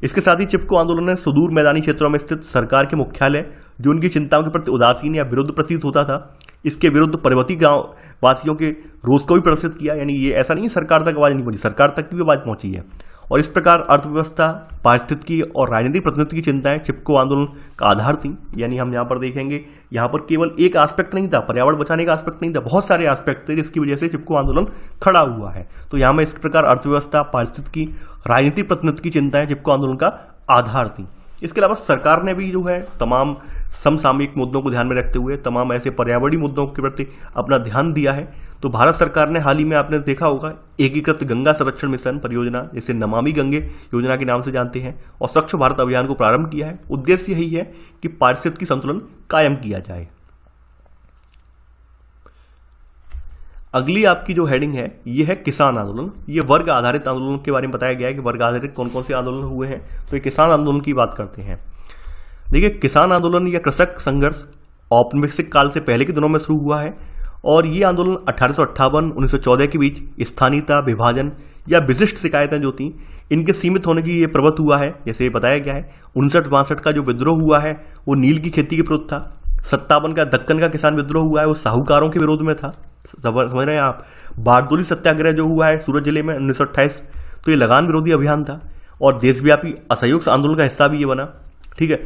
Speaker 1: इसके साथ ही चिपको आंदोलन ने सुदूर मैदानी क्षेत्रों में स्थित सरकार के मुख्यालय, जो उनकी चिंताओं के प्रति उदासीन या विरुद्ध प्रतीत होता था, इसके विरुद्ध पर्वतीय गांव वासियों के रोष को भी प्रदर्शित किया। यानी ये ऐसा नहीं सरकार तक आवाज नहीं पहुंची, सरकार तक भी आवाज पहुंची है। और इस प्रकार अर्थव्यवस्था, पारिस्थितिकी और राजनीतिक प्रतिनिधित्व की चिंताएं चिपको आंदोलन का आधार थी। यानी हम यहाँ पर देखेंगे, यहाँ पर केवल एक एस्पेक्ट नहीं था, पर्यावरण बचाने का एस्पेक्ट नहीं था, बहुत सारे एस्पेक्ट थे जिसकी वजह से चिपको आंदोलन खड़ा हुआ है। तो यहाँ में इस प्रकार अर्थव्यवस्था, पारिस्थितिकी, राजनीतिक प्रतिनिधित्व की चिंताएं चिपको आंदोलन का आधार थी। इसके अलावा सरकार ने भी जो है तमाम समसामयिक मुद्दों को ध्यान में रखते हुए तमाम ऐसे पर्यावरणीय मुद्दों के प्रति अपना ध्यान दिया है। तो भारत सरकार ने हाल ही में आपने देखा होगा एकीकृत गंगा संरक्षण मिशन परियोजना, जिसे नमामि गंगे योजना के नाम से जानते हैं, और स्वच्छ भारत अभियान को प्रारंभ किया है। उद्देश्य यही है कि पारिस्थितिकी संतुलन कायम किया जाए। अगली आपकी जो हेडिंग है ये है किसान आंदोलन। ये वर्ग आधारित आंदोलन के बारे में बताया गया है कि वर्ग आधारित कौन कौन से आंदोलन हुए हैं। तो ये किसान आंदोलन की बात करते हैं। देखिए, किसान आंदोलन या कृषक संघर्ष औपनिवेशिक काल से पहले के दिनों में शुरू हुआ है, और ये आंदोलन 1858-1914 के बीच स्थानीयता, विभाजन या विशिष्ट शिकायतें जो थी इनके सीमित होने की ये प्रवृत्ति हुआ है। जैसे बताया गया है 59-62 का जो विद्रोह हुआ है वो नील की खेती के विरुद्ध था। 57 का दक्कन का किसान विद्रोह हुआ है वो साहूकारों के विरोध में था। समझ रहे हैं आप? बारदोली सत्याग्रह जो हुआ है सूरत जिले में 1928, तो ये लगान विरोधी अभियान था, और देशव्यापी असहयोग आंदोलन का हिस्सा भी ये बना। ठीक है,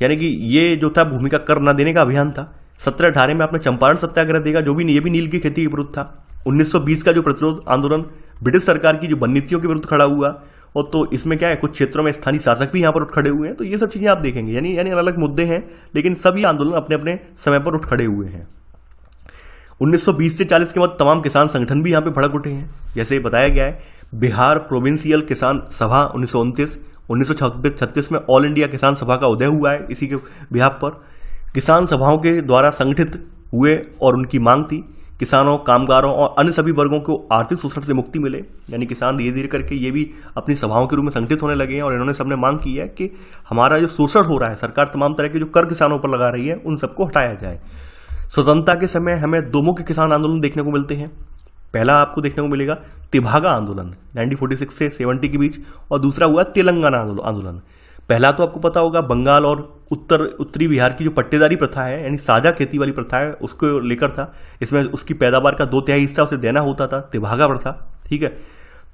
Speaker 1: यानी कि ये जो था भूमि का कर न देने का अभियान था। 1718 में आपने चंपारण सत्याग्रह देखा, ये भी नील की खेती के विरुद्ध था। 1920 का जो प्रतिरोध आंदोलन ब्रिटिश सरकार की जो वन नीतियों के विरुद्ध खड़ा हुआ, और तो इसमें क्या है, कुछ क्षेत्रों में स्थानीय शासक भी यहाँ पर उठ खड़े हुए हैं। तो ये सब चीजें आप देखेंगे, यानी अलग अलग मुद्दे हैं, लेकिन सभी आंदोलन अपने अपने समय पर उठ खड़े हुए हैं। 1920 से 40 के बाद तमाम किसान संगठन भी यहाँ पे भड़क उठे हैं। जैसे बताया गया है, बिहार प्रोविंशियल किसान सभा 1929, 1936 में ऑल इंडिया किसान सभा का उदय हुआ है। इसी के बिहार पर किसान सभाओं के द्वारा संगठित हुए और उनकी मांग थी किसानों, कामगारों और अन्य सभी वर्गों को आर्थिक शोषण से मुक्ति मिले। यानी किसान धीरे धीरे करके ये भी अपनी सभाओं के रूप में संगठित होने लगे हैं और इन्होंने सबने मांग की है कि हमारा जो शोषण हो रहा है, सरकार तमाम तरह के जो कर किसानों पर लगा रही है, उन सबको हटाया जाए। स्वतंत्रता के समय हमें दो मुख्य किसान आंदोलन देखने को मिलते हैं। पहला आपको देखने को मिलेगा तेभागा आंदोलन 1946 से 70 के बीच, और दूसरा हुआ तेलंगाना आंदोलन। पहला तो आपको पता होगा, बंगाल और उत्तरी बिहार की जो पट्टेदारी प्रथा है, यानी साझा खेती वाली प्रथा है, उसको लेकर था। इसमें उसकी पैदावार का 2/3 हिस्सा उसे देना होता था, तेभागा प्रथा। ठीक है,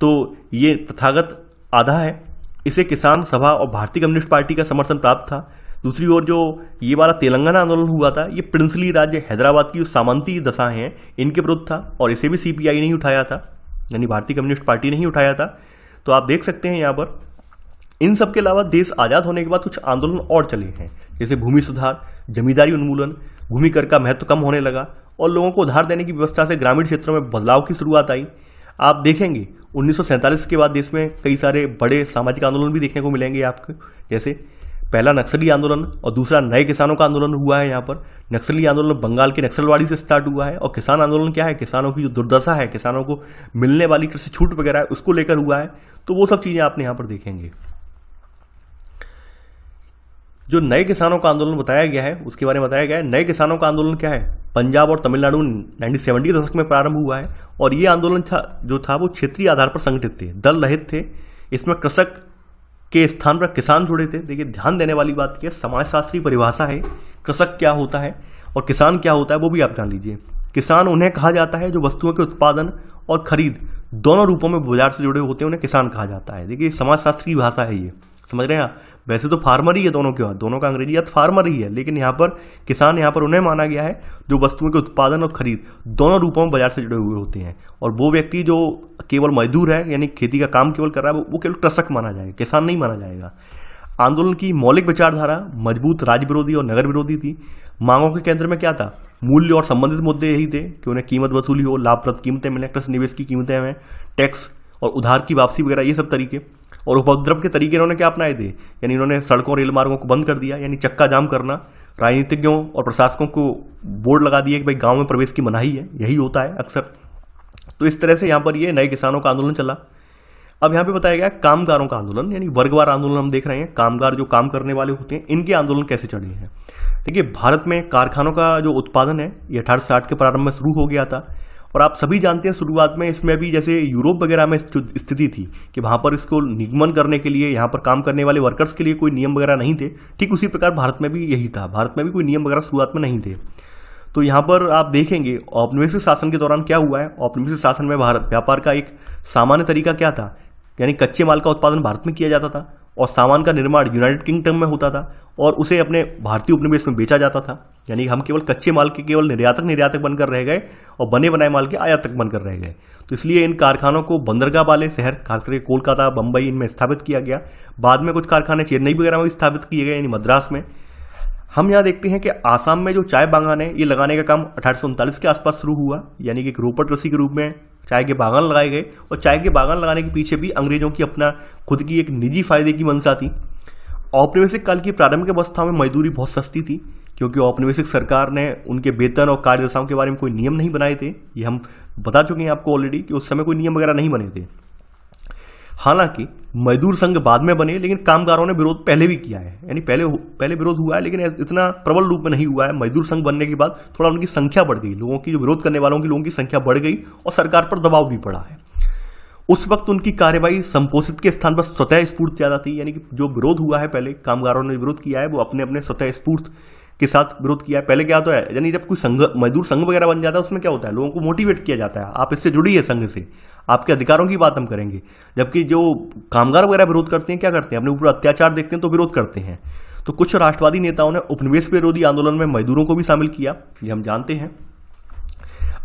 Speaker 1: तो ये प्रथागत आधा है। इसे किसान सभा और भारतीय कम्युनिस्ट पार्टी का समर्थन प्राप्त था। दूसरी ओर जो ये वाला तेलंगाना आंदोलन हुआ था, ये प्रिंसली राज्य हैदराबाद की जो सामंती दशाएं हैं, इनके विरुद्ध था, और इसे भी सीपीआई नहीं उठाया था, यानी भारतीय कम्युनिस्ट पार्टी नहीं उठाया था। तो आप देख सकते हैं यहाँ पर इन सब के अलावा देश आजाद होने के बाद कुछ आंदोलन और चले हैं, जैसे भूमि सुधार, जमींदारी उन्मूलन, भूमि कर का महत्व कम होने लगा, और लोगों को उधार देने की व्यवस्था से ग्रामीण क्षेत्रों में बदलाव की शुरुआत आई। आप देखेंगे 1947 के बाद देश में कई सारे बड़े सामाजिक आंदोलन भी देखने को मिलेंगे आपको। जैसे पहला नक्सली आंदोलन और दूसरा नए किसानों का आंदोलन हुआ है। यहाँ पर नक्सली आंदोलन बंगाल के नक्सलवाड़ी से स्टार्ट हुआ है, और किसान आंदोलन क्या है, किसानों की जो दुर्दशा है, किसानों को मिलने वाली कृषि छूट वगैरह है, उसको लेकर हुआ है। तो वो सब चीजें आपने यहाँ पर देखेंगे। जो नए किसानों का आंदोलन बताया गया है, उसके बारे में बताया गया है। नए किसानों का आंदोलन क्या है, पंजाब और तमिलनाडु 1970 के दशक में प्रारंभ हुआ है, और ये आंदोलन था वो क्षेत्रीय आधार पर संगठित थे, दल रहित थे। इसमें कृषक के स्थान पर किसान जुड़े थे। देखिए, ध्यान देने वाली बात यह समाजशास्त्रीय परिभाषा है, कृषक क्या होता है और किसान क्या होता है, वो भी आप जान लीजिए। किसान उन्हें कहा जाता है जो वस्तुओं के उत्पादन और खरीद दोनों रूपों में बाजार से जुड़े होते हैं, उन्हें किसान कहा जाता है। देखिए, समाजशास्त्रीय भाषा है ये, समझ रहे हैं आप। वैसे तो फार्मर ही है दोनों का अंग्रेजी अर्थ फार्मर ही है, लेकिन यहाँ पर किसान यहाँ पर उन्हें माना गया है जो वस्तुओं के उत्पादन और खरीद दोनों रूपों में बाजार से जुड़े हुए होते हैं। और वो व्यक्ति जो केवल मजदूर है, यानी खेती का काम केवल कर रहा है, वो केवल कृषक माना जाएगा, किसान नहीं माना जाएगा। आंदोलन की मौलिक विचारधारा मजबूत राज्य विरोधी और नगर विरोधी थी। मांगों के केंद्र में क्या था, मूल्य और संबंधित मुद्दे यही थे कि उन्हें कीमत वसूली हो, लाभप्रद कीमतें मिले, कृषि निवेश की कीमतें में, टैक्स और उधार की वापसी वगैरह, ये सब तरीके। और उपद्रव के तरीके इन्होंने क्या अपनाए थे, यानी इन्होंने सड़कों रेल मार्गों को बंद कर दिया, यानी चक्का जाम करना। राजनीतिज्ञों और प्रशासकों को बोर्ड लगा दिए कि भाई गांव में प्रवेश की मनाही है, यही होता है अक्सर। तो इस तरह से यहाँ पर ये नए किसानों का आंदोलन चला। अब यहाँ पे बताया गया कामगारों का आंदोलन, यानी वर्गवार आंदोलन हम देख रहे हैं। कामगार जो काम करने वाले होते हैं, इनके आंदोलन कैसे चढ़े हैं। देखिए, भारत में कारखानों का जो उत्पादन है ये 1860 के प्रारंभ में शुरू हो गया था, और आप सभी जानते हैं शुरुआत में इसमें भी जैसे यूरोप वगैरह में जो स्थिति थी कि वहां पर इसको निगमन करने के लिए, यहाँ पर काम करने वाले वर्कर्स के लिए कोई नियम वगैरह नहीं थे, ठीक उसी प्रकार भारत में भी यही था। भारत में भी कोई नियम वगैरह शुरुआत में नहीं थे। तो यहाँ पर आप देखेंगे औपनिवेशिक शासन के दौरान क्या हुआ है। औपनिवेशिक शासन में भारत व्यापार का एक सामान्य तरीका क्या था, यानी कच्चे माल का उत्पादन भारत में किया जाता था और सामान का निर्माण यूनाइटेड किंगडम में होता था और उसे अपने भारतीय उपनिवेश में बेचा जाता था। यानी हम केवल कच्चे माल के केवल निर्यातक बनकर रह गए और बने बनाए माल के आयातक बनकर रह गए। तो इसलिए इन कारखानों को बंदरगाह वाले शहर खास करके कोलकाता, बंबई, इनमें स्थापित किया गया। बाद में कुछ कारखाने चेन्नई वगैरह में भी स्थापित किए गए, यानी मद्रास में। हम यहाँ देखते हैं कि आसाम में जो चाय बागान है, ये लगाने का काम 1839 के आसपास शुरू हुआ, यानी कि एक रोपड़ कृषि के रूप में चाय के बागान लगाए गए। और चाय के बागान लगाने के पीछे भी अंग्रेजों की अपना खुद की एक निजी फायदे की मंशा थी। औपनिवेशिक काल की प्रारंभिक अवस्था में मजदूरी बहुत सस्ती थी, क्योंकि औपनिवेशिक सरकार ने उनके वेतन और कार्यदशाओं के बारे में कोई नियम नहीं बनाए थे। ये हम बता चुके हैं आपको ऑलरेडी कि उस समय कोई नियम वगैरह नहीं बने थे। हालांकि मजदूर संघ बाद में बने, लेकिन कामगारों ने विरोध पहले भी किया है, यानी पहले विरोध हुआ है, लेकिन इतना प्रबल रूप में नहीं हुआ है। मजदूर संघ बनने के बाद थोड़ा उनकी संख्या बढ़ गई, लोगों की जो विरोध करने वालों की लोगों की संख्या बढ़ गई और सरकार पर दबाव भी पड़ा है। उस वक्त उनकी कार्यवाही संपोषित के स्थान पर स्वतः स्फूर्त ज्यादा थी, यानी कि जो विरोध हुआ है पहले कामगारों ने विरोध किया है वो अपने अपने स्वतः स्फूर्त के साथ विरोध किया है। पहले क्या होता है, यानी जब कोई संघ मजदूर संघ वगैरह बन जाता है उसमें क्या होता है, लोगों को मोटिवेट किया जाता है, आप इससे जुड़िए संघ से, आपके अधिकारों की बात हम करेंगे। जबकि जो कामगार वगैरह विरोध करते हैं क्या करते हैं, अपने ऊपर अत्याचार देखते हैं तो विरोध करते हैं। तो कुछ राष्ट्रवादी नेताओं ने उपनिवेश विरोधी आंदोलन में मजदूरों को भी शामिल किया, ये हम जानते हैं।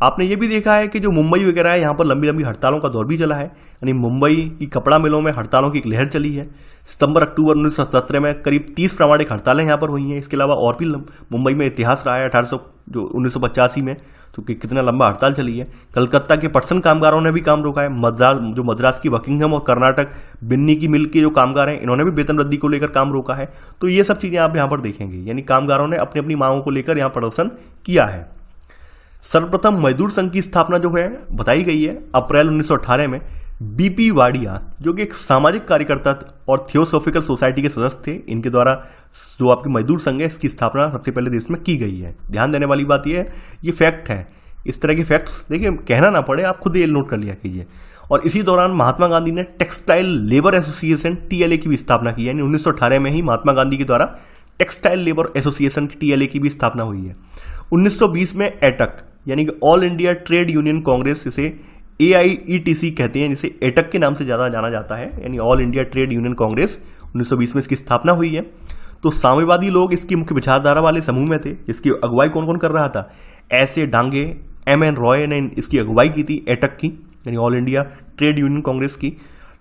Speaker 1: आपने ये भी देखा है कि जो मुंबई वगैरह है, यहाँ पर लंबी लंबी हड़तालों का दौर भी चला है, यानी मुंबई की कपड़ा मिलों में हड़तालों की एक लहर चली है। सितंबर अक्टूबर 1917 में करीब 30 प्रामाणिक हड़तालें यहाँ पर हुई हैं। इसके अलावा और भी मुंबई में इतिहास रहा है 1985 में, तो कितना लंबा हड़ताल चली है। कलकत्ता के पटसन कामगारों ने भी काम रोका है। मद्रास की बकिंघम और कर्नाटक बिन्नी की मिल के जो कामगार हैं, इन्होंने भी वेतन वृद्धि को लेकर काम रोका है। तो ये सब चीजें आप यहाँ पर देखेंगे, यानी कामगारों ने अपनी अपनी मांगों को लेकर यहाँ प्रदर्शन किया है। सर्वप्रथम मजदूर संघ की स्थापना जो है बताई गई है अप्रैल 1918 में। बीपी वाडिया जो कि एक सामाजिक कार्यकर्ता और थियोसॉफिकल सोसाइटी के सदस्य थे, इनके द्वारा जो आपकी मजदूर संघ है इसकी स्थापना सबसे पहले देश में की गई है। ध्यान देने वाली बात यह है, ये फैक्ट है। इस तरह के फैक्ट्स देखिए कहना ना पड़े, आप खुद ये नोट कर लिया कीजिए। और इसी दौरान महात्मा गांधी ने टेक्सटाइल लेबर एसोसिएशन टीएलए की भी स्थापना की है। 1918 में ही महात्मा गांधी के द्वारा टेक्सटाइल लेबर एसोसिएशन टीएलए की भी स्थापना हुई है। 1920 में एटक यानी कि all India trade union Congress, इसे AIETC कहते हैं, जिसे एटक के नाम से ज्यादा जाना जाता है, यानी all India trade union Congress, 1920 में इसकी स्थापना हुई है। तो साम्यवादी लोग इसकी मुख्य विचारधारा वाले समूह में थे, जिसकी अगुवाई कौन कौन कर रहा था? ऐसे डांगे, MN रॉय ने इसकी अगुवाई की थी, एटक की यानी all India trade union Congress की।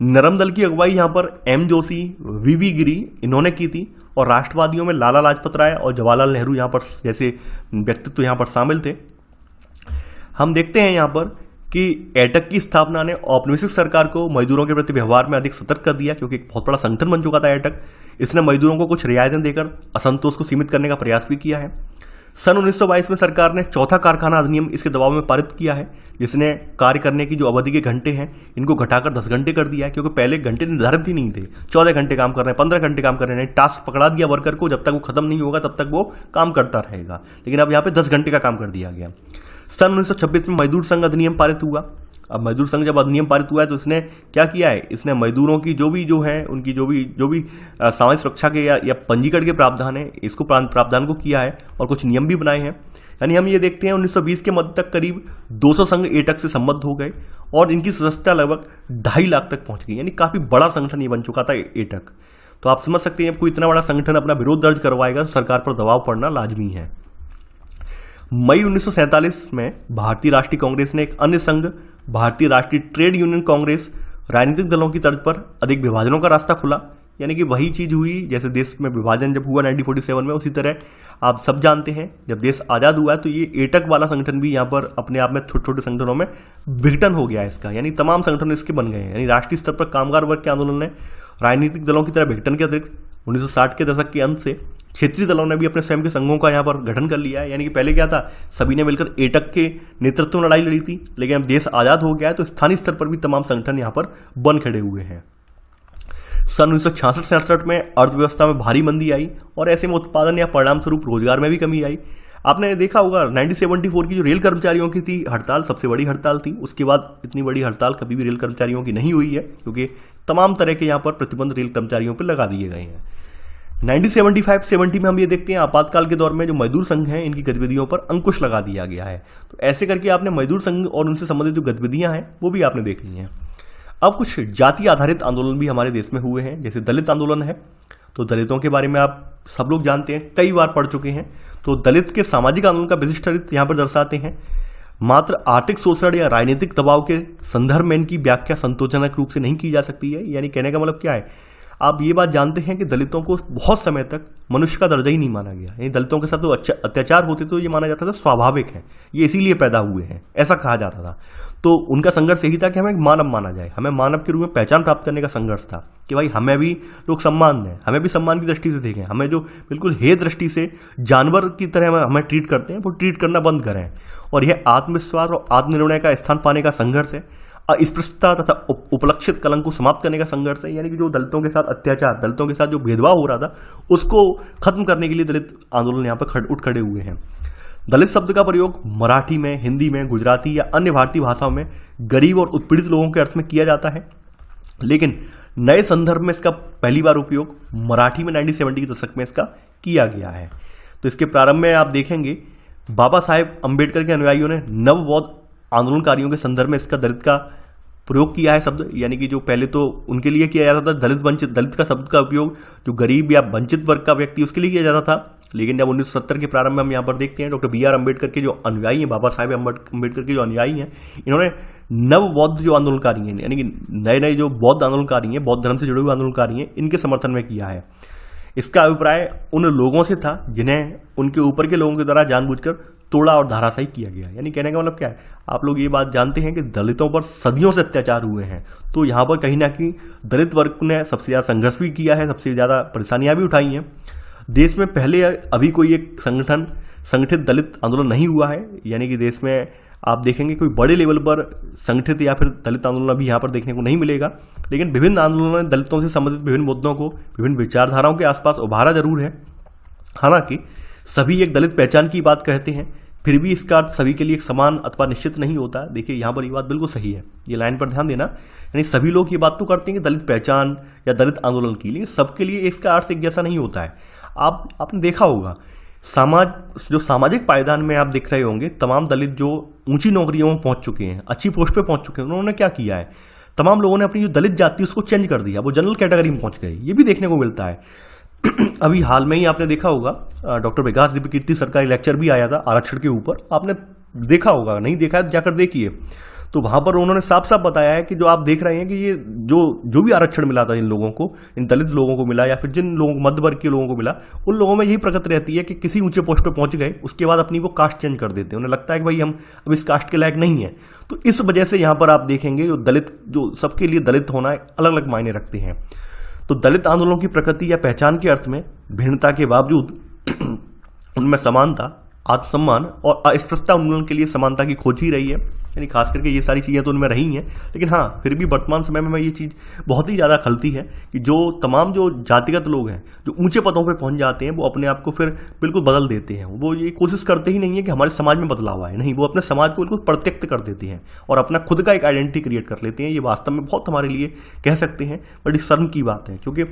Speaker 1: नरम दल की अगुवाई यहाँ पर M जोशी, VV गिरी इन्होंने की थी। और राष्ट्रवादियों में लाला लाजपत राय और जवाहरलाल नेहरू यहाँ पर जैसे व्यक्तित्व यहाँ पर शामिल थे। हम देखते हैं यहाँ पर कि एटक की स्थापना ने औपनिवेशिक सरकार को मजदूरों के प्रति व्यवहार में अधिक सतर्क कर दिया, क्योंकि एक बहुत बड़ा संगठन बन चुका था एटक। इसने मजदूरों को कुछ रियायतें देकर असंतोष को सीमित करने का प्रयास भी किया है। सन 1922 में सरकार ने चौथा कारखाना अधिनियम इसके दबाव में पारित किया है, जिसने कार्य करने की जो अवधि के घंटे हैं इनको घटाकर 10 घंटे कर दिया है, क्योंकि पहले घंटे निर्धारित ही नहीं थे। 14 घंटे काम कर रहे हैं, 15 घंटे काम कर रहे हैं, टास्क पकड़ा दिया वर्कर को, जब तक वो खत्म नहीं होगा तब तक वो काम करता रहेगा। लेकिन अब यहाँ पे 10 घंटे का काम कर दिया गया। सन 1926 में मजदूर संघ अधिनियम पारित हुआ। अब मजदूर संघ जब अधिनियम पारित हुआ है तो इसने क्या किया है? इसने मजदूरों की जो है उनकी जो भी सामाजिक सुरक्षा के या पंजीकरण के प्रावधान है, इसको प्रावधान को किया है और कुछ नियम भी बनाए हैं। यानी हम ये देखते हैं 1920 के मध्य तक करीब 200 संघ एटक से संबद्ध हो गए और इनकी सदस्यता लगभग 2.5 लाख तक पहुंच गई। यानी काफी बड़ा संगठन ये बन चुका था एटक। तो आप समझ सकते हैं जब कोई इतना बड़ा संगठन अपना विरोध दर्ज करवाएगा तो सरकार पर दबाव पड़ना लाजमी है। मई 1947 में भारतीय राष्ट्रीय कांग्रेस ने एक अन्य संघ भारतीय राष्ट्रीय ट्रेड यूनियन कांग्रेस राजनीतिक दलों की तर्ज पर अधिक विभाजनों का रास्ता खुला। यानी कि वही चीज हुई जैसे देश में विभाजन जब हुआ 1947 में, उसी तरह आप सब जानते हैं जब देश आजाद हुआ है तो ये एटक वाला संगठन भी यहाँ पर अपने आप में छोटे छोटे संगठनों में विघटन हो गया है इसका, यानी तमाम संगठन इसके बन गए हैं। यानी राष्ट्रीय स्तर पर कामगार वर्ग के आंदोलन ने राजनीतिक दलों की तरह विघटन के अतिरिक्त 1960 के दशक के अंत से क्षेत्रीय दलों ने भी अपने स्वयं के संघों का यहाँ पर गठन कर लिया है। यानी कि पहले क्या था, सभी ने मिलकर एटक के नेतृत्व में लड़ाई लड़ी थी, लेकिन अब देश आजाद हो गया है तो स्थानीय स्तर पर भी तमाम संगठन यहाँ पर बन खड़े हुए हैं। सन 1966-67 में अर्थव्यवस्था में भारी मंदी आई और ऐसे में उत्पादन या परिणाम स्वरूप रोजगार में भी कमी आई। आपने देखा होगा 1974 की जो रेल कर्मचारियों की थी हड़ताल, सबसे बड़ी हड़ताल थी। उसके बाद इतनी बड़ी हड़ताल कभी भी रेल कर्मचारियों की नहीं हुई है, क्योंकि तमाम तरह के यहाँ पर प्रतिबंध रेल कर्मचारियों पर लगा दिए गए हैं। 1975-70 में हम ये देखते हैं आपातकाल के दौर में जो मजदूर संघ हैं इनकी गतिविधियों पर अंकुश लगा दिया गया है। तो ऐसे करके आपने मजदूर संघ और उनसे संबंधित जो गतिविधियां हैं वो भी आपने देख ली हैं। अब कुछ जाति आधारित आंदोलन भी हमारे देश में हुए हैं, जैसे दलित आंदोलन है। तो दलितों के बारे में आप सब लोग जानते हैं, कई बार पढ़ चुके हैं। तो दलित के सामाजिक आंदोलन का विशिष्ट चरित्र यहाँ पर दर्शाते हैं। मात्र आर्थिक शोषण या राजनीतिक दबाव के संदर्भ में इनकी व्याख्या संतोषजनक रूप से नहीं की जा सकती है। यानी कहने का मतलब क्या है, आप ये बात जानते हैं कि दलितों को बहुत समय तक मनुष्य का दर्जा ही नहीं माना गया। यानी दलितों के साथ तो अत्याचार होते तो ये माना जाता था स्वाभाविक है, ये इसीलिए पैदा हुए हैं, ऐसा कहा जाता था। तो उनका संघर्ष यही था कि हमें मानव माना जाए, हमें मानव के रूप में पहचान प्राप्त करने का संघर्ष था कि भाई हमें भी लोग सम्मान दें, हमें भी सम्मान की दृष्टि से देखें, हमें जो बिल्कुल हे दृष्टि से जानवर की तरह हमें ट्रीट करते हैं वो ट्रीट करना बंद करें। और यह आत्मविश्वास और आत्मनिर्णय का स्थान पाने का संघर्ष है। अस्पृश्यता तथा उपलक्षित कलंक को समाप्त करने का संघर्ष है। यानी कि जो दलितों के साथ अत्याचार, दलितों के साथ जो भेदभाव हो रहा था उसको खत्म करने के लिए दलित आंदोलन यहाँ पर उठ खड़े हुए हैं। दलित शब्द का प्रयोग मराठी में, हिंदी में, गुजराती या अन्य भारतीय भाषाओं में गरीब और उत्पीड़ित लोगों के अर्थ में किया जाता है, लेकिन नए संदर्भ में इसका पहली बार उपयोग मराठी में 1970 के दशक में इसका किया गया है। तो इसके प्रारंभ में आप देखेंगे बाबा साहेब अम्बेडकर के अनुयायियों ने नव बौद्ध आंदोलनकारियों के संदर्भ में इसका दलित का प्रयोग किया है शब्द, यानी कि जो पहले तो उनके लिए किया जाता था दलित वंचित, दलित का शब्द का उपयोग जो गरीब या वंचित वर्ग का व्यक्ति उसके लिए किया जाता था। लेकिन जब 1970 के प्रारंभ में हम यहाँ पर देखते हैं डॉक्टर BR अम्बेडकर के जो अनुयायी हैं, बाबा साहेब अम्बेडकर के जो अनुयायी हैं, इन्होंने नव बौद्ध जो आंदोलनकारी हैं, यानी कि नए नए जो बौद्ध आंदोलनकारी हैं, बौद्ध धर्म से जुड़े हुए आंदोलनकारी हैं, इनके समर्थन में किया है। इसका अभिप्राय उन लोगों से था जिन्हें उनके ऊपर के लोगों के द्वारा जानबूझकर तोड़ा और धराशायी किया गया। यानी कहने का मतलब क्या है, आप लोग ये बात जानते हैं कि दलितों पर सदियों से अत्याचार हुए हैं, तो यहाँ पर कहीं ना कहीं दलित वर्ग ने सबसे ज़्यादा संघर्ष भी किया है, सबसे ज़्यादा परेशानियां भी उठाई हैं। देश में पहले अभी कोई एक संगठित दलित आंदोलन नहीं हुआ है, यानी कि देश में आप देखेंगे कोई बड़े लेवल पर संगठित या फिर दलित आंदोलन अभी यहाँ पर देखने को नहीं मिलेगा। लेकिन विभिन्न आंदोलनों ने दलितों से संबंधित विभिन्न मुद्दों को विभिन्न विचारधाराओं के आसपास उभारा जरूर है। हालांकि सभी एक दलित पहचान की बात कहते हैं, फिर भी इसका अर्थ सभी के लिए एक समान अथवा निश्चित नहीं होता। देखिए यहाँ पर ये बात बिल्कुल सही है, ये लाइन पर ध्यान देना। यानी सभी लोग ये बात तो करते हैं कि दलित पहचान या दलित आंदोलन की, लेकिन सबके लिए इसका अर्थ एक जैसा नहीं होता है। आपने देखा होगा जो सामाजिक पायदान में आप देख रहे होंगे, तमाम दलित जो ऊंची नौकरियों में पहुंच चुके हैं, अच्छी पोस्ट पे पहुंच चुके हैं, उन्होंने क्या किया है, तमाम लोगों ने अपनी जो दलित जाति उसको चेंज कर दिया, वो जनरल कैटेगरी में पहुंच गए। ये भी देखने को मिलता है। अभी हाल में ही आपने देखा होगा डॉक्टर विकास दिव्यकीर्ति सरकारी लेक्चर भी आया था आरक्षण के ऊपर, आपने देखा होगा, नहीं देखा है जाकर देखिए। तो वहां पर उन्होंने साफ साफ बताया है कि जो आप देख रहे हैं कि ये जो भी आरक्षण मिला था इन लोगों को, इन दलित लोगों को मिला या फिर जिन लोगों को मध्य वर्ग के लोगों को मिला, उन लोगों में यही प्रकृति रहती है कि किसी ऊंचे पोस्ट पे पहुंच गए उसके बाद अपनी वो कास्ट चेंज कर देते हैं। उन्हें लगता है कि भाई हम अब इस कास्ट के लायक नहीं है। तो इस वजह से यहाँ पर आप देखेंगे जो दलित, जो सबके लिए दलित होना अलग अलग मायने रखते हैं। तो दलित आंदोलनों की प्रकृति या पहचान के अर्थ में भिन्नता के बावजूद उनमें समानता, आत्मसम्मान और अस्पृश्यता उन्मूलन के लिए समानता की खोज ही रही है। यानी खास करके ये सारी चीज़ें तो उनमें रही हैं, लेकिन हाँ फिर भी वर्तमान समय में ये चीज़ बहुत ही ज़्यादा खलती है कि जो तमाम जो जातिगत लोग हैं जो ऊंचे पदों पर पहुंच जाते हैं, वो अपने आप को फिर बिल्कुल बदल देते हैं। वो ये कोशिश करते ही नहीं है कि हमारे समाज में बदलाव आए, नहीं, वो अपने समाज को बिल्कुल प्रत्यक्त कर देते हैं और अपना खुद का एक आइडेंटिटी क्रिएट कर लेते हैं। ये वास्तव में बहुत हमारे लिए कह सकते हैं बड़ी शर्म की बात है, क्योंकि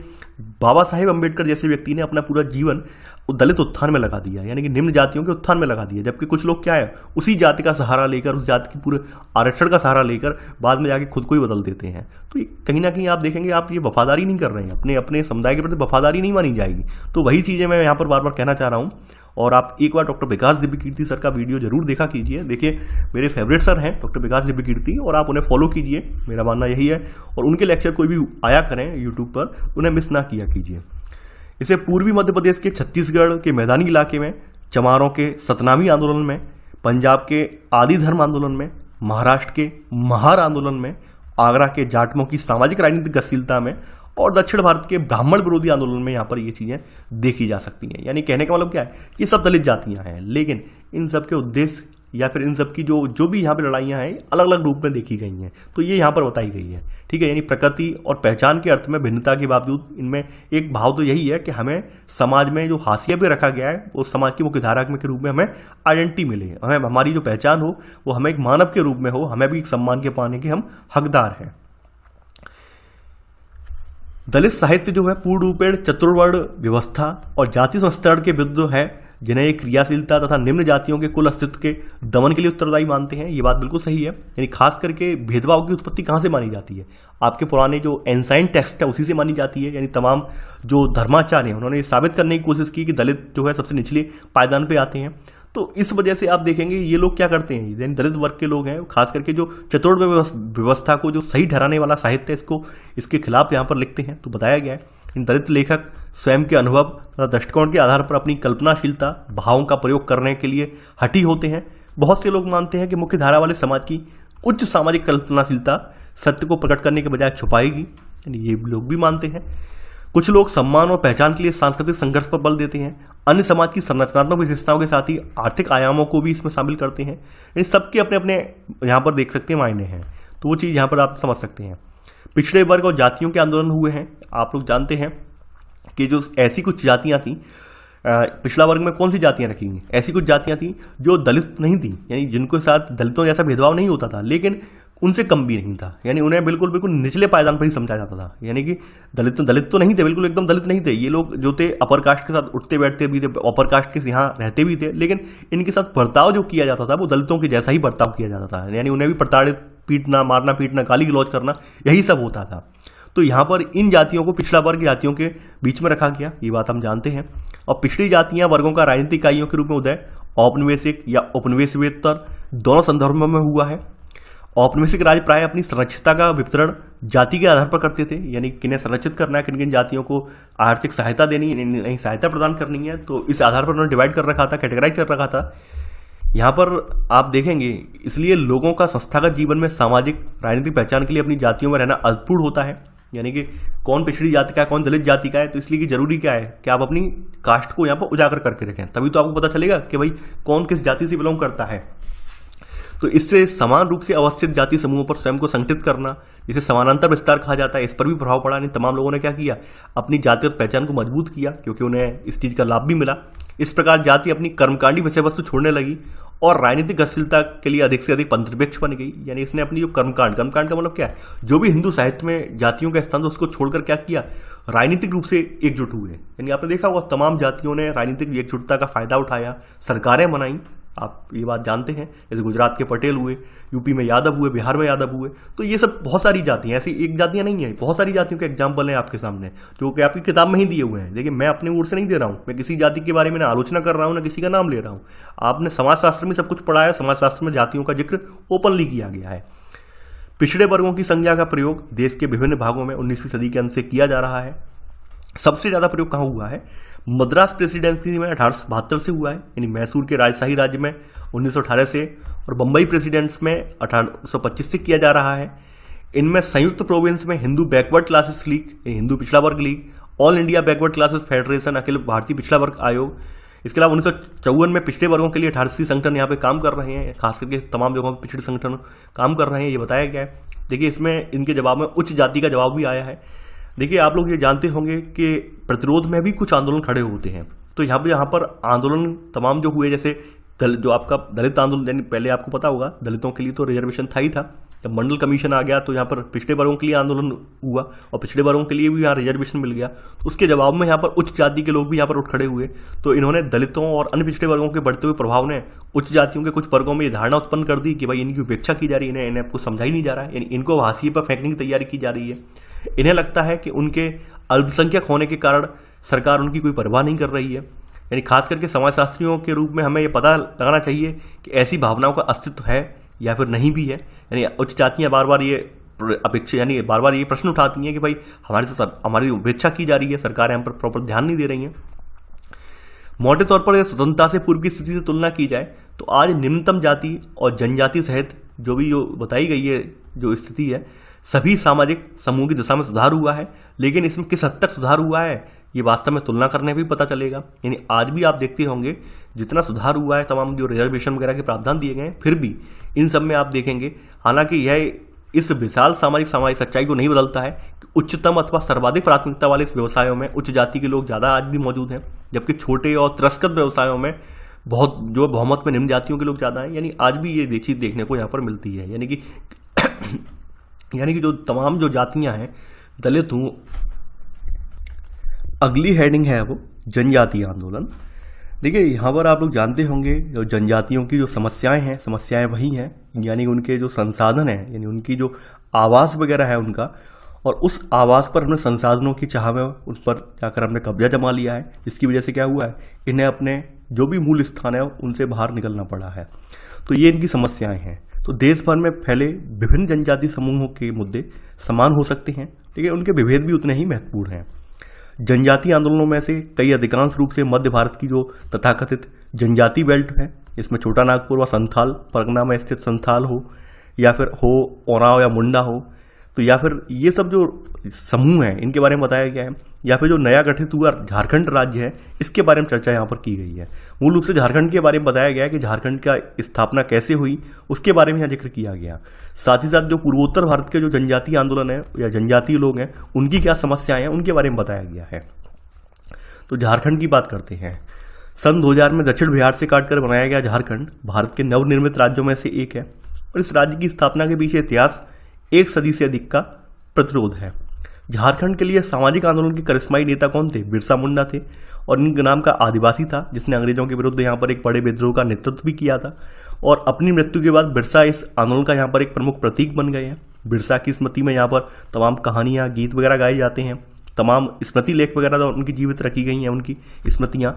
Speaker 1: बाबा साहेब अम्बेडकर जैसे व्यक्ति ने अपना पूरा जीवन दलित उत्थान में लगा दिया, यानी कि निम्न जातियों के उत्थान में लगा दिया। जबकि कुछ लोग क्या है, उसी जाति का सहारा लेकर, उस जाति की पूरे आरक्षण का सहारा लेकर बाद में जाके खुद को ही बदल देते हैं। तो कहीं ना कहीं आप देखेंगे आप ये वफादारी नहीं कर रहे हैं, अपने समुदाय के प्रति वफादारी नहीं मानी जाएगी। तो वही चीजें मैं यहाँ पर बार बार कहना चाह रहा हूँ। और आप एक बार डॉक्टर विकास दिव्यकीर्ति सर का वीडियो जरूर देखा कीजिए। देखिए मेरे फेवरेट सर हैं डॉक्टर विकास दिव्यकीर्ति, और आप उन्हें फॉलो कीजिए, मेरा मानना यही है। और उनके लेक्चर कोई भी आया करें यूट्यूब पर, उन्हें मिस ना किया कीजिए। इसे पूर्वी मध्य प्रदेश के छत्तीसगढ़ के मैदानी इलाके में, चमारों के सतनामी आंदोलन में, पंजाब के आदि धर्म आंदोलन में, महाराष्ट्र के महार आंदोलन में, आगरा के जाटों की सामाजिक राजनीतिक गतिशीलता में और दक्षिण भारत के ब्राह्मण विरोधी आंदोलन में यहाँ पर ये चीजें देखी जा सकती हैं। यानी कहने का मतलब क्या है, ये सब दलित जातियां हैं, लेकिन इन सब के उद्देश्य या फिर इन सब की जो भी यहाँ पे लड़ाइयाँ हैं अलग अलग रूप में देखी गई हैं। तो ये यहाँ पर बताई गई है, ठीक है। यानी प्रकृति और पहचान के अर्थ में भिन्नता के बावजूद इनमें एक भाव तो यही है कि हमें समाज में जो हाशिया पे रखा गया है वो समाज की मुख्य धारा के रूप में हमें आइडेंटिटी मिले, हमें हमारी जो पहचान हो वो हमें एक मानव के रूप में हो, हमें भी एक सम्मान के पाने के हम हकदार हैं। दलित साहित्य जो है पूर्ण रूपेण चतुर्वर्ण व्यवस्था और जाति संस्तरण के विरुद्ध है, जिन्हें एक क्रियाशीलता तथा निम्न जातियों के कुल अस्तित्व के दमन के लिए उत्तरदायी मानते हैं। ये बात बिल्कुल सही है। यानी खास करके भेदभाव की उत्पत्ति कहाँ से मानी जाती है, आपके पुराने जो एंसाइन टेक्स्ट है उसी से मानी जाती है। यानी तमाम जो धर्माचार्य हैं उन्होंने साबित करने की कोशिश की कि दलित जो है सबसे निचले पायदान पे आते हैं। तो इस वजह से आप देखेंगे ये लोग क्या करते हैं, यानी दलित वर्ग के लोग हैं, खास करके जो चतुर्थ व्यवस्था को जो सही ठहराने वाला साहित्य इसको इसके खिलाफ यहाँ पर लिखते हैं। तो बताया गया है इन दलित लेखक स्वयं के अनुभव तथा दृष्टिकोण के आधार पर अपनी कल्पनाशीलता भावों का प्रयोग करने के लिए हटी होते हैं। बहुत से लोग मानते हैं कि मुख्य धारा वाले समाज की उच्च सामाजिक कल्पनाशीलता सत्य को प्रकट करने के बजाय छुपाएगी, यानी ये लोग भी मानते हैं। कुछ लोग सम्मान और पहचान के लिए सांस्कृतिक संघर्ष पर बल देते हैं, अन्य समाज की संरचनात्मक विशेषताओं के साथ ही आर्थिक आयामों को भी इसमें शामिल करते हैं। इन सबके अपने अपने यहाँ पर देख सकते हैं मायने हैं, तो वो चीज़ यहाँ पर आप समझ सकते हैं। पिछड़े वर्ग और जातियों के आंदोलन हुए हैं। आप लोग जानते हैं कि जो ऐसी कुछ जातियां थी, पिछड़ा वर्ग में कौन सी जातियां रखी गई, ऐसी कुछ जातियां थी जो दलित नहीं थी, यानी जिनको साथ दलितों जैसा भेदभाव नहीं होता था, लेकिन उनसे कम भी नहीं था। यानी उन्हें बिल्कुल बिल्कुल निचले पायदान पर ही समझा जाता था। यानी कि दलित तो नहीं थे, बिल्कुल एकदम दलित नहीं थे। ये लोग जो थे अपर कास्ट के साथ उठते बैठते भी थे, अपर कास्ट के यहाँ रहते भी थे, लेकिन इनके साथ बर्ताव जो किया जाता था वो दलितों के जैसा ही बर्ताव किया जाता था। यानी उन्हें भी प्रताड़ित पीटना, मारना पीटना, गाली गलौज करना, यही सब होता था। तो यहाँ पर इन जातियों को पिछड़ा वर्ग जातियों के बीच में रखा गया, ये बात हम जानते हैं। और पिछड़ी जातियां वर्गों का राजनीतिक इकाइयों के रूप में उदय औपनिवेशिक या उपनिवेशवेतर दोनों संदर्भों में हुआ है। औपनिवेशिक राज्य प्राय अपनी संरक्षितता का वितरण जाति के आधार पर करते थे, यानी किन्हें संरक्षित करना है, किन किन जातियों को आर्थिक सहायता देनी है, सहायता प्रदान करनी है, तो इस आधार पर उन्होंने डिवाइड कर रखा था, कैटेगराइज कर रखा था। यहाँ पर आप देखेंगे, इसलिए लोगों का संस्थागत जीवन में सामाजिक राजनीतिक पहचान के लिए अपनी जातियों में रहना अर्थपूर्ण होता है। यानी कि कौन पिछड़ी जाति का है, कौन दलित जाति का है, तो इसलिए कि जरूरी क्या है कि आप अपनी कास्ट को यहाँ पर उजागर करके रखें, तभी तो आपको पता चलेगा कि भाई कौन किस जाति से बिलोंग करता है। तो इससे समान रूप से अवस्थित जाति समूहों पर स्वयं को संगठित करना, जिसे समानांतर विस्तार कहा जाता है, इस पर भी प्रभाव पड़ा। नहीं, तमाम लोगों ने क्या किया, अपनी जातिगत पहचान को मजबूत किया, क्योंकि उन्हें इस चीज का लाभ भी मिला। इस प्रकार जाति अपनी कर्मकांडी विषय वस्तु छोड़ने लगी और राजनीतिक गतिशीलता के लिए अधिक से अधिक पंथनिरपेक्ष बन गई। यानी इसने अपनी जो कर्मकांड का मतलब क्या है, जो भी हिंदू साहित्य में जातियों का स्थान था उसको छोड़कर क्या किया, राजनीतिक रूप से एकजुट हुए। यानी आपने देखा होगा तमाम जातियों ने राजनीतिक एकजुटता का फायदा उठाया, सरकारें बनाई, आप ये बात जानते हैं। जैसे गुजरात के पटेल हुए, यूपी में यादव हुए, बिहार में यादव हुए, तो ये सब बहुत सारी जातियां, ऐसी एक जातियां नहीं है, बहुत सारी जातियों के एग्जाम्पल हैं आपके सामने, जो कि आपकी किताब में ही दिए हुए हैं। देखिए, मैं अपने ओर से नहीं दे रहा हूं, मैं किसी जाति के बारे में ना आलोचना कर रहा हूं, ना किसी का नाम ले रहा हूं। आपने समाजशास्त्र में सब कुछ पढ़ा है, समाजशास्त्र में जातियों का जिक्र ओपनली किया गया है। पिछड़े वर्गों की संज्ञा का प्रयोग देश के विभिन्न भागों में 19वीं सदी के अंत से किया जा रहा है। सबसे ज्यादा प्रयोग कहाँ हुआ है, मद्रास प्रेसिडेंसी में 1872 से हुआ है, यानी मैसूर के राजशाही राज्य में 1918 से, और बंबई प्रेसिडेंट्स में 1825 से किया जा रहा है। इनमें संयुक्त प्रोविंस में Hindu backward classes league, Hindu पिछड़ा वर्ग league, all India backward classes federation, अखिल भारतीय पिछड़ा वर्ग आयोग, इसके अलावा 1954 में पिछड़े वर्गों के लिए 18 संगठन यहाँ पे काम कर रहे हैं, खास करके तमाम जगहों पर पिछड़े संगठन काम कर रहे हैं, ये बताया गया है। देखिए, इसमें इनके जवाब में उच्च जाति का जवाब भी आया है। देखिए, आप लोग ये जानते होंगे कि प्रतिरोध में भी कुछ आंदोलन खड़े होते हैं, तो यहाँ पर आंदोलन तमाम जो हुए, जैसे जो आपका दलित आंदोलन, यानी पहले आपको पता होगा दलितों के लिए तो रिजर्वेशन था ही था, जब मंडल कमीशन आ गया तो यहाँ पर पिछड़े वर्गों के लिए आंदोलन हुआ और पिछड़े वर्गों के लिए भी यहाँ रिजर्वेशन मिल गया, तो उसके जवाब में यहाँ पर उच्च जाति के लोग भी यहाँ पर उठ खड़े हुए। तो इन्होंने दलितों और अन्य पिछड़े वर्गों के बढ़ते हुए प्रभाव ने उच्च जातियों के कुछ वर्गों में ये धारणा उत्पन्न कर दी कि भाई इनकी उपेक्षा की जा रही है, इन्हें आपको समझा ही नहीं जा रहा है, यानी इनको हाशिए पर फेंकने की तैयारी की जा रही है। इन्हें लगता है कि उनके अल्पसंख्यक होने के कारण सरकार उनकी कोई परवाह नहीं कर रही है। यानी खास करके समाजशास्त्रियों के रूप में हमें ये पता लगाना चाहिए कि ऐसी भावनाओं का अस्तित्व है या फिर नहीं भी है। यानी उच्च जातियां बार बार ये अपेक्षा, यानी बार बार ये प्रश्न उठाती हैं कि भाई हमारी उपेक्षा की जा रही है, सरकारें हम पर प्रॉपर ध्यान नहीं दे रही हैं। मोटे तौर पर स्वतंत्रता से पूर्व की स्थिति से तुलना की जाए तो आज निम्नतम जाति और जनजाति सहित जो भी जो बताई गई है जो स्थिति है, सभी सामाजिक समूह की दिशा में सुधार हुआ है। लेकिन इसमें किस हद तक सुधार हुआ है ये वास्तव में तुलना करने भी पता चलेगा। यानी आज भी आप देखते होंगे जितना सुधार हुआ है, तमाम जो रिजर्वेशन वगैरह के प्रावधान दिए गए हैं, फिर भी इन सब में आप देखेंगे, हालांकि यह इस विशाल सामाजिक सच्चाई को नहीं बदलता है कि उच्चतम अथवा सर्वाधिक प्राथमिकता वाले इस व्यवसायों में उच्च जाति के लोग ज्यादा आज भी मौजूद हैं, जबकि छोटे और तिरस्कृत व्यवसायों में बहुत जो बहुमत में निम्न जातियों के लोग ज्यादा हैं। यानी आज भी ये चीज देखने को यहाँ पर मिलती है। यानी कि जो तमाम जो जातियां हैं, दलित हूं, अगली हेडिंग है वो जनजातीय आंदोलन। देखिए, यहाँ पर आप लोग जानते होंगे जो जनजातियों की जो समस्याएं हैं, समस्याएं वही हैं, यानी उनके जो संसाधन हैं, यानी उनकी जो आवास वगैरह है उनका, और उस आवास पर हमने संसाधनों की चाह में उस पर जाकर हमने कब्जा जमा लिया है, जिसकी वजह से क्या हुआ है, इन्हें अपने जो भी मूल स्थान है उनसे बाहर निकलना पड़ा है। तो ये इनकी समस्याएं हैं। तो देश भर में फैले विभिन्न जनजाति समूहों के मुद्दे समान हो सकते हैं, लेकिन उनके विभेद भी उतने ही महत्वपूर्ण हैं। जनजातीय आंदोलनों में से कई अधिकांश रूप से मध्य भारत की जो तथाकथित जनजाति बेल्ट है, इसमें छोटा नागपुर व संथाल परगना में स्थित संथाल हो, या फिर हो ओराव या मुंडा हो, तो या फिर ये सब जो समूह हैं इनके बारे में बताया गया है, या फिर जो नया गठित हुआ झारखंड राज्य है इसके बारे में चर्चा यहाँ पर की गई है। मूल रूप से झारखंड के बारे में बताया गया है कि झारखंड का स्थापना कैसे हुई, उसके बारे में यहाँ जिक्र किया गया। साथ ही साथ जो पूर्वोत्तर भारत के जो जनजातीय आंदोलन है या जनजातीय लोग हैं उनकी क्या समस्याएं हैं उनके बारे में बताया गया है। तो झारखंड की बात करते हैं। सन 2000 में दक्षिण बिहार से काटकर बनाया गया झारखंड भारत के नवनिर्मित राज्यों में से एक है, और इस राज्य की स्थापना के पीछे इतिहास एक सदी से अधिक का प्रतिरोध है। झारखंड के लिए सामाजिक आंदोलन के करिश्माई नेता कौन थे? बिरसा मुंडा थे, और इनका नाम का आदिवासी था जिसने अंग्रेजों के विरुद्ध यहाँ पर एक बड़े विद्रोह का नेतृत्व भी किया था। और अपनी मृत्यु के बाद बिरसा इस आंदोलन का यहाँ पर एक प्रमुख प्रतीक बन गए हैं। बिरसा की स्मृति में यहाँ पर तमाम कहानियाँ, गीत वगैरह गाए जाते हैं, तमाम स्मृति लेख वगैरह उनकी जीवित रखी गई हैं, उनकी स्मृतियाँ।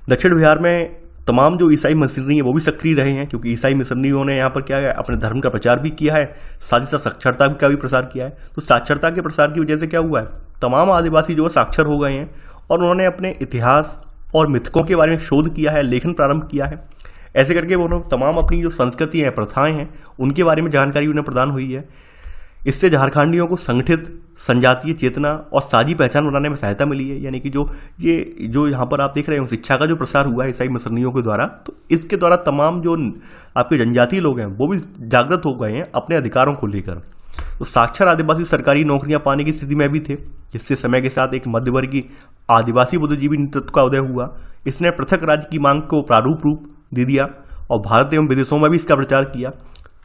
Speaker 1: दक्षिण बिहार में तमाम जो ईसाई मिशनरी हैं वो भी सक्रिय रहे हैं, क्योंकि ईसाई मिशनरियों ने यहाँ पर क्या है, अपने धर्म का प्रचार भी किया है, साथ ही साथ साक्षरता का भी प्रसार किया है। तो साक्षरता के प्रसार की वजह से क्या हुआ है, तमाम आदिवासी जो साक्षर हो गए हैं और उन्होंने अपने इतिहास और मिथकों के बारे में शोध किया है, लेखन प्रारंभ किया है। ऐसे करके वो तमाम अपनी जो संस्कृति है, प्रथाएं हैं, उनके बारे में जानकारी उन्हें प्रदान हुई है। इससे झारखंडियों को संगठित संजातीय चेतना और साझी पहचान बनाने में सहायता मिली है। यानी कि जो यहाँ पर आप देख रहे हो शिक्षा का जो प्रसार हुआ है ईसाई मिशनरियों के द्वारा, तो इसके द्वारा तमाम जो आपके जनजातीय लोग हैं वो भी जागृत हो गए हैं अपने अधिकारों को लेकर। तो साक्षर आदिवासी सरकारी नौकरियां पाने की स्थिति में भी थे, जिससे समय के साथ एक मध्यवर्गीय आदिवासी बुद्धिजीवी नेतृत्व का उदय हुआ। इसने पृथक राज्य की मांग को प्रारूप रूप दे दिया और भारत एवं विदेशों में भी इसका प्रचार किया।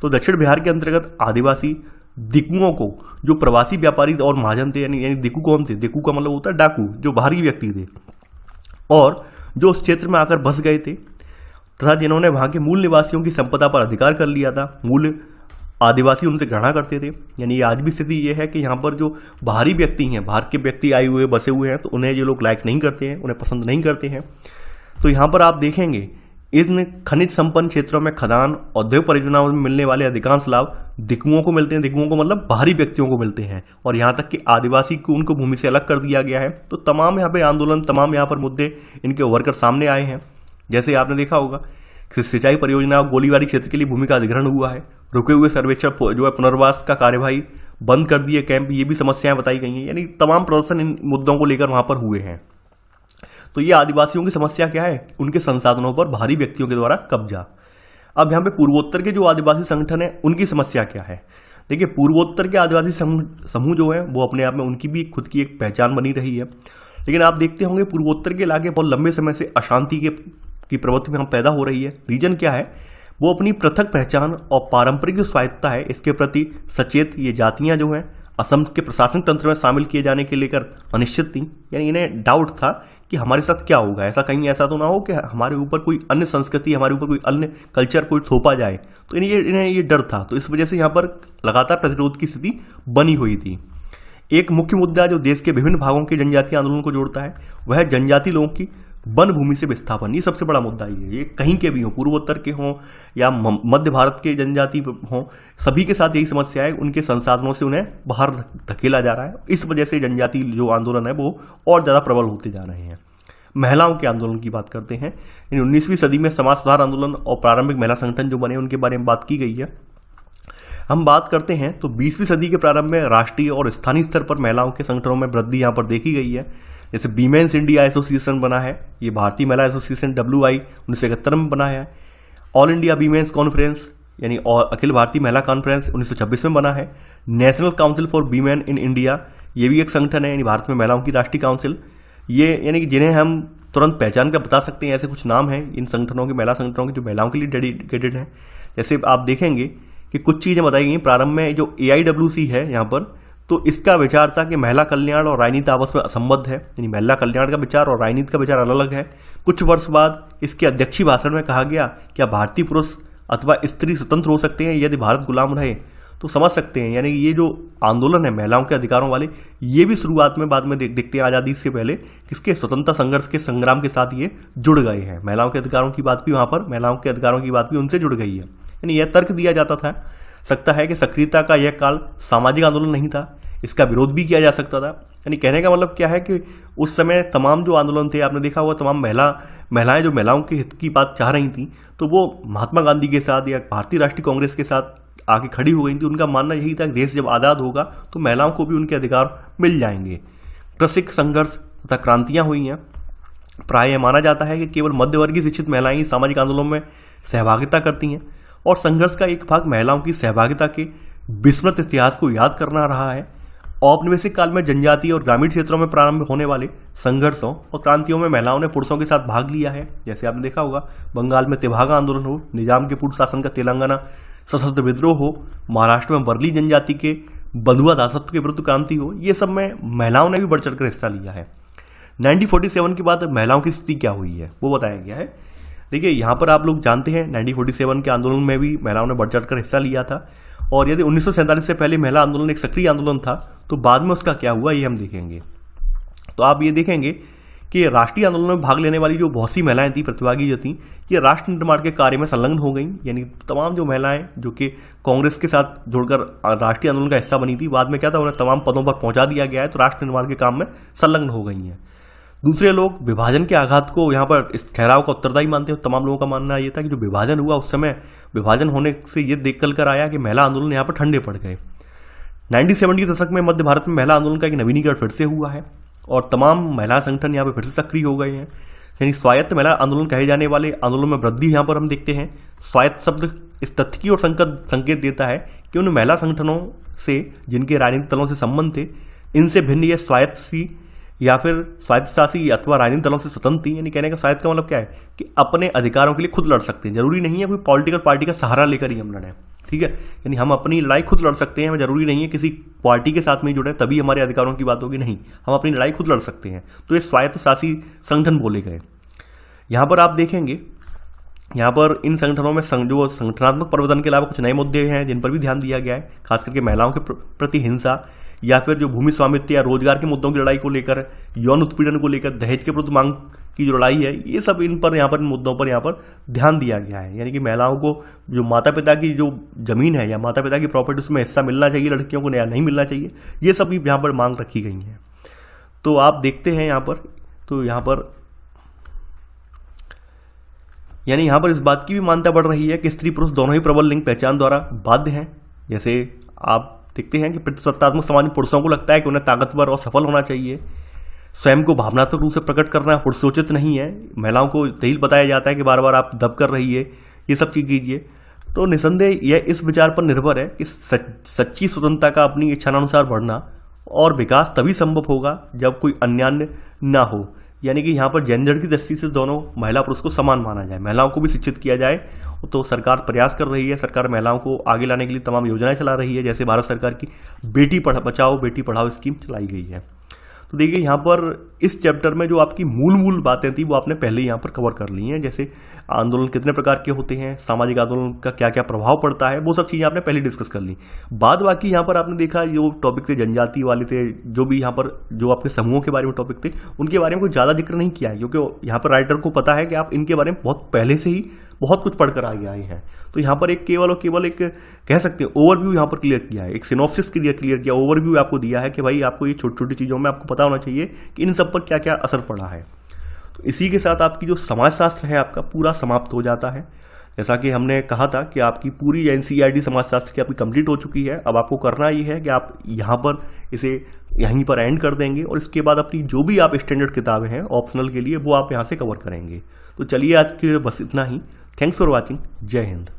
Speaker 1: तो दक्षिण बिहार के अंतर्गत आदिवासी दिकुओं को, जो प्रवासी व्यापारी और महाजन थे, यानी दिकू कौन थे, दिकू का मतलब होता है डाकू, जो बाहरी व्यक्ति थे और जो उस क्षेत्र में आकर बस गए थे तथा जिन्होंने वहां के मूल निवासियों की संपदा पर अधिकार कर लिया था, मूल आदिवासी उनसे घृणा करते थे। यानी आज भी स्थिति यह है कि यहाँ पर जो बाहरी व्यक्ति हैं, बाहर के व्यक्ति आए हुए बसे हुए हैं, तो उन्हें ये लोग लाइक नहीं करते हैं, उन्हें पसंद नहीं करते हैं। तो यहाँ पर आप देखेंगे इन खनिज संपन्न क्षेत्रों में खदान औद्योगिक परियोजनाओं में मिलने वाले अधिकांश लाभ दिकुओं को मिलते हैं। दिकुओं को मतलब बाहरी व्यक्तियों को मिलते हैं, और यहाँ तक कि आदिवासी को उनको भूमि से अलग कर दिया गया है। तो तमाम यहाँ पे आंदोलन, तमाम यहाँ पर मुद्दे इनके उभर कर सामने आए हैं। जैसे आपने देखा होगा कि सिंचाई परियोजना और गोलीबारी क्षेत्र के लिए भूमि का अधिग्रहण हुआ है, रुके हुए सर्वेक्षण जो है पुनर्वास का कार्यवाही बंद कर दिए कैंप, ये भी समस्याएं बताई गई हैं। यानी तमाम प्रदर्शन इन मुद्दों को लेकर वहां पर हुए हैं। तो ये आदिवासियों की समस्या क्या है, उनके संसाधनों पर बाहरी व्यक्तियों के द्वारा कब्जा। अब यहाँ पे पूर्वोत्तर के जो आदिवासी संगठन है उनकी समस्या क्या है। देखिए, पूर्वोत्तर के आदिवासी समूह जो है वो अपने आप में उनकी भी खुद की एक पहचान बनी रही है, लेकिन आप देखते होंगे पूर्वोत्तर के इलाके बहुत लंबे समय से अशांति की प्रवृत्ति में हम पैदा हो रही है। रीजन क्या है, वो अपनी पृथक पहचान और पारंपरिक जो स्वायत्ता है इसके प्रति सचेत ये जातियां जो हैं असम के प्रशासनिक तंत्र में शामिल किए जाने के लेकर अनिश्चित थी। यानी इन्हें डाउट था कि हमारे साथ क्या होगा, ऐसा कहीं ऐसा तो ना हो कि हमारे ऊपर कोई अन्य संस्कृति, हमारे ऊपर कोई अन्य कल्चर कोई थोपा जाए। तो इन्हें ये डर था, तो इस वजह से यहाँ पर लगातार प्रतिरोध की स्थिति बनी हुई थी। एक मुख्य मुद्दा जो देश के विभिन्न भागों के जनजातीय आंदोलन को जोड़ता है वह है जनजातीय लोगों की वन भूमि से विस्थापन। ये सबसे बड़ा मुद्दा ये कहीं के भी हो, पूर्वोत्तर के हों या मध्य भारत के जनजाति हों, सभी के साथ यही समस्या है, उनके संसाधनों से उन्हें बाहर धकेला जा रहा है। इस वजह से जनजाति जो आंदोलन है वो और ज़्यादा प्रबल होते जा रहे हैं। महिलाओं के आंदोलन की बात करते हैं। 19वीं सदी में समाज सुधार आंदोलन और प्रारंभिक महिला संगठन जो बने उनके बारे में बात की गई है। हम बात करते हैं तो 20वीं सदी के प्रारंभ में राष्ट्रीय और स्थानीय स्तर पर महिलाओं के संगठनों में वृद्धि यहाँ पर देखी गई है। जैसे वीमेंस इंडिया एसोसिएशन बना है, ये भारतीय महिला एसोसिएशन WI 1971 में बना है। ऑल इंडिया वीमेंस कॉन्फ्रेंस यानी अखिल भारतीय महिला कॉन्फ्रेंस 1926 में बना है। National council for women in India, ये भी एक संगठन है, यानी भारत में महिलाओं की राष्ट्रीय काउंसिल। ये यानी कि जिन्हें हम तुरंत पहचान कर बता सकते हैं, ऐसे कुछ नाम हैं इन संगठनों के, महिला संगठनों के जो महिलाओं के लिए डेडिकेटेड हैं। जैसे आप देखेंगे कि कुछ चीज़ें बताई गई प्रारंभ में। जो AIWC है यहाँ पर, तो इसका विचार था कि महिला कल्याण और राजनीति आपस में असंबद्ध है, यानी महिला कल्याण का विचार और राजनीति का विचार अलग अलग है। कुछ वर्ष बाद इसके अध्यक्षीय भाषण में कहा गया क्या भारतीय पुरुष अथवा स्त्री स्वतंत्र हो सकते हैं यदि भारत गुलाम रहे। तो समझ सकते हैं, यानी ये जो आंदोलन है महिलाओं के अधिकारों वाले, ये भी शुरुआत में बाद में देखते हैं आज़ादी से पहले किसके स्वतंत्रता संघर्ष के संग्राम के साथ ये जुड़ गए हैं। महिलाओं के अधिकारों की बात भी वहाँ पर, महिलाओं के अधिकारों की बात भी उनसे जुड़ गई है। यानी यह तर्क दिया जाता था सकता है कि सक्रियता का यह काल सामाजिक आंदोलन नहीं था, इसका विरोध भी किया जा सकता था। यानी कहने का मतलब क्या है कि उस समय तमाम जो आंदोलन थे, आपने देखा हुआ तमाम महिलाएं जो महिलाओं के हित की बात चाह रही थी, तो वो महात्मा गांधी के साथ या भारतीय राष्ट्रीय कांग्रेस के साथ आके खड़ी हो गई थी। उनका मानना यही था कि देश जब आज़ाद होगा तो महिलाओं को भी उनके अधिकार मिल जाएंगे। कृषिक संघर्ष तथा क्रांतियां हुई हैं। प्रायः माना जाता है कि केवल मध्यवर्गीय शिक्षित महिलाएं ही सामाजिक आंदोलनों में सहभागिता करती हैं, और संघर्ष का एक भाग महिलाओं की सहभागिता के विस्मृत इतिहास को याद करना रहा है। औपनिवेशिक काल में जनजातीय और ग्रामीण क्षेत्रों में प्रारंभ होने वाले संघर्षों और क्रांतियों में महिलाओं ने पुरुषों के साथ भाग लिया है। जैसे आपने देखा होगा बंगाल में तेभागा आंदोलन हो, निजाम के पूर्ण शासन का तेलंगाना सशस्त्र विद्रोह हो, महाराष्ट्र में वर्ली जनजाति के बंधुआ दासत्व के विरुद्ध क्रांति हो, ये सब में महिलाओं ने भी बढ़ चढ़कर हिस्सा लिया है। 1947 के बाद महिलाओं की स्थिति क्या हुई है वो बताया गया है। देखिए यहाँ पर आप लोग जानते हैं 1947 के आंदोलन में भी महिलाओं ने बढ़ चढ़कर हिस्सा लिया था, और यदि 1947 से पहले महिला आंदोलन एक सक्रिय आंदोलन था तो बाद में उसका क्या हुआ ये हम देखेंगे। तो आप ये देखेंगे कि राष्ट्रीय आंदोलन में भाग लेने वाली जो बहुत सी महिलाएं थी, प्रतिभागी जो थी, ये राष्ट्र निर्माण के कार्य में संलग्न हो गई। यानी तमाम जो महिलाएं जो कि कांग्रेस के साथ जुड़कर राष्ट्रीय आंदोलन का हिस्सा बनी थी, बाद में क्या था उन्हें तमाम पदों पर पहुंचा दिया गया है, तो राष्ट्र निर्माण के काम में संलग्न हो गई हैं। दूसरे लोग विभाजन के आघात को यहाँ पर इस ठहराव का उत्तरदायी मानते हैं। तमाम लोगों का मानना ये था कि जो विभाजन हुआ उस समय विभाजन होने से ये देख कर आया कि महिला आंदोलन यहाँ पर ठंडे पड़ गए। 1970 के दशक में मध्य भारत में महिला आंदोलन का एक नवीनीकरण फिर से हुआ है और तमाम महिला संगठन यहाँ पर फिर से सक्रिय हो गए हैं। यानी स्वायत्त महिला आंदोलन कहे जाने वाले आंदोलन में वृद्धि यहाँ पर हम देखते हैं। स्वायत्त शब्द इस तथ्य की ओर संकेत देता है कि उन महिला संगठनों से जिनके राजनीतिक दलों से संबंध थे, इनसे भिन्न यह स्वायत्तशासी या फिर स्वायत्तशासी अथवा राजनीतिक दलों से स्वतंत्र थी। यानी कहने का स्वायत्त का मतलब क्या है कि अपने अधिकारों के लिए खुद लड़ सकते हैं, जरूरी नहीं है कोई पॉलिटिकल पार्टी का सहारा लेकर ही हम लड़ें, ठीक है। यानी हम अपनी लड़ाई खुद लड़ सकते हैं, जरूरी नहीं है किसी पार्टी के साथ में जुड़े तभी हमारे अधिकारों की बात होगी, नहीं, हम अपनी लड़ाई खुद लड़ सकते हैं। तो ये स्वायत्तशासी संगठन बोले गए। यहाँ पर आप देखेंगे, यहाँ पर इन संगठनों में जो संगठनात्मक परिवर्तन के अलावा कुछ नए मुद्दे हैं जिन पर भी ध्यान दिया गया है, खास करके महिलाओं के प्रति हिंसा या फिर जो भूमि स्वामित्व या रोजगार के मुद्दों की लड़ाई को लेकर, यौन उत्पीड़न को लेकर, दहेज के विरुद्ध मांग की जो लड़ाई है, ये सब इन मुद्दों पर यहाँ पर ध्यान दिया गया है। यानी कि महिलाओं को जो माता पिता की जो जमीन है या माता पिता की प्रॉपर्टी उसमें हिस्सा मिलना चाहिए, लड़कियों को नया नहीं मिलना चाहिए, ये सब भी यहाँ पर मांग रखी गई है। तो आप देखते हैं यहाँ पर, तो यहाँ पर यानी यहाँ पर इस बात की भी मान्यता बढ़ रही है कि स्त्री पुरुष दोनों ही प्रबल लिंग पहचान द्वारा बाध्य हैं। जैसे आप देखते हैं कि पितृसत्तात्मक समाज में पुरुषों को लगता है कि उन्हें ताकतवर और सफल होना चाहिए, स्वयं को भावनात्मक रूप से प्रकट करना पुरुषोचित नहीं है। महिलाओं को यही बताया जाता है कि बार बार आप दब कर रहिए, ये सब चीज कीजिए। तो निसंदेह यह इस विचार पर निर्भर है कि सच्ची स्वतंत्रता का अपनी इच्छानुसार बढ़ना और विकास तभी संभव होगा जब कोई अन्यान्य ना हो। यानी कि यहाँ पर जेंडर की दृष्टि से दोनों महिला पुरुष को समान माना जाए, महिलाओं को भी शिक्षित किया जाए। तो सरकार प्रयास कर रही है, सरकार महिलाओं को आगे लाने के लिए तमाम योजनाएं चला रही है, जैसे भारत सरकार की बेटी बचाओ बेटी पढ़ाओ स्कीम चलाई गई है। तो देखिए यहाँ पर इस चैप्टर में जो आपकी मूल बातें थी वो आपने पहले ही यहाँ पर कवर कर ली हैं, जैसे आंदोलन कितने प्रकार के होते हैं, सामाजिक आंदोलन का क्या क्या प्रभाव पड़ता है, वो सब चीज़ें आपने पहले डिस्कस कर ली। बाद बाकी यहाँ पर आपने देखा जो टॉपिक थे जनजाति वाले थे, जो भी यहाँ पर जो आपके समूहों के बारे में टॉपिक थे उनके बारे में कोई ज़्यादा जिक्र नहीं किया है, क्योंकि यहाँ पर राइटर को पता है कि आप इनके बारे में बहुत पहले से ही बहुत कुछ पढ़कर आगे आए हैं। तो यहाँ पर एक केवल एक कह सकते हैं ओवरव्यू यहाँ पर क्लियर किया है, एक सिनॉप्सिस क्लियर किया, ओवरव्यू आपको दिया है कि भाई आपको ये छोटी छोटी चीज़ों में आपको पता होना चाहिए कि इन सब पर क्या क्या असर पड़ा है। तो इसी के साथ आपकी जो समाजशास्त्र है आपका पूरा समाप्त हो जाता है। जैसा कि हमने कहा था कि आपकी पूरी एनसीईआरटी समाजशास्त्र की आपकी कंप्लीट हो चुकी है। अब आपको करना ये है कि आप यहाँ पर इसे यहीं पर एंड कर देंगे और इसके बाद अपनी जो भी आप स्टैंडर्ड किताबें हैं ऑप्शनल के लिए वो आप यहाँ से कवर करेंगे। तो चलिए आज के बस इतना ही। Thanks for watching. जय हिंद।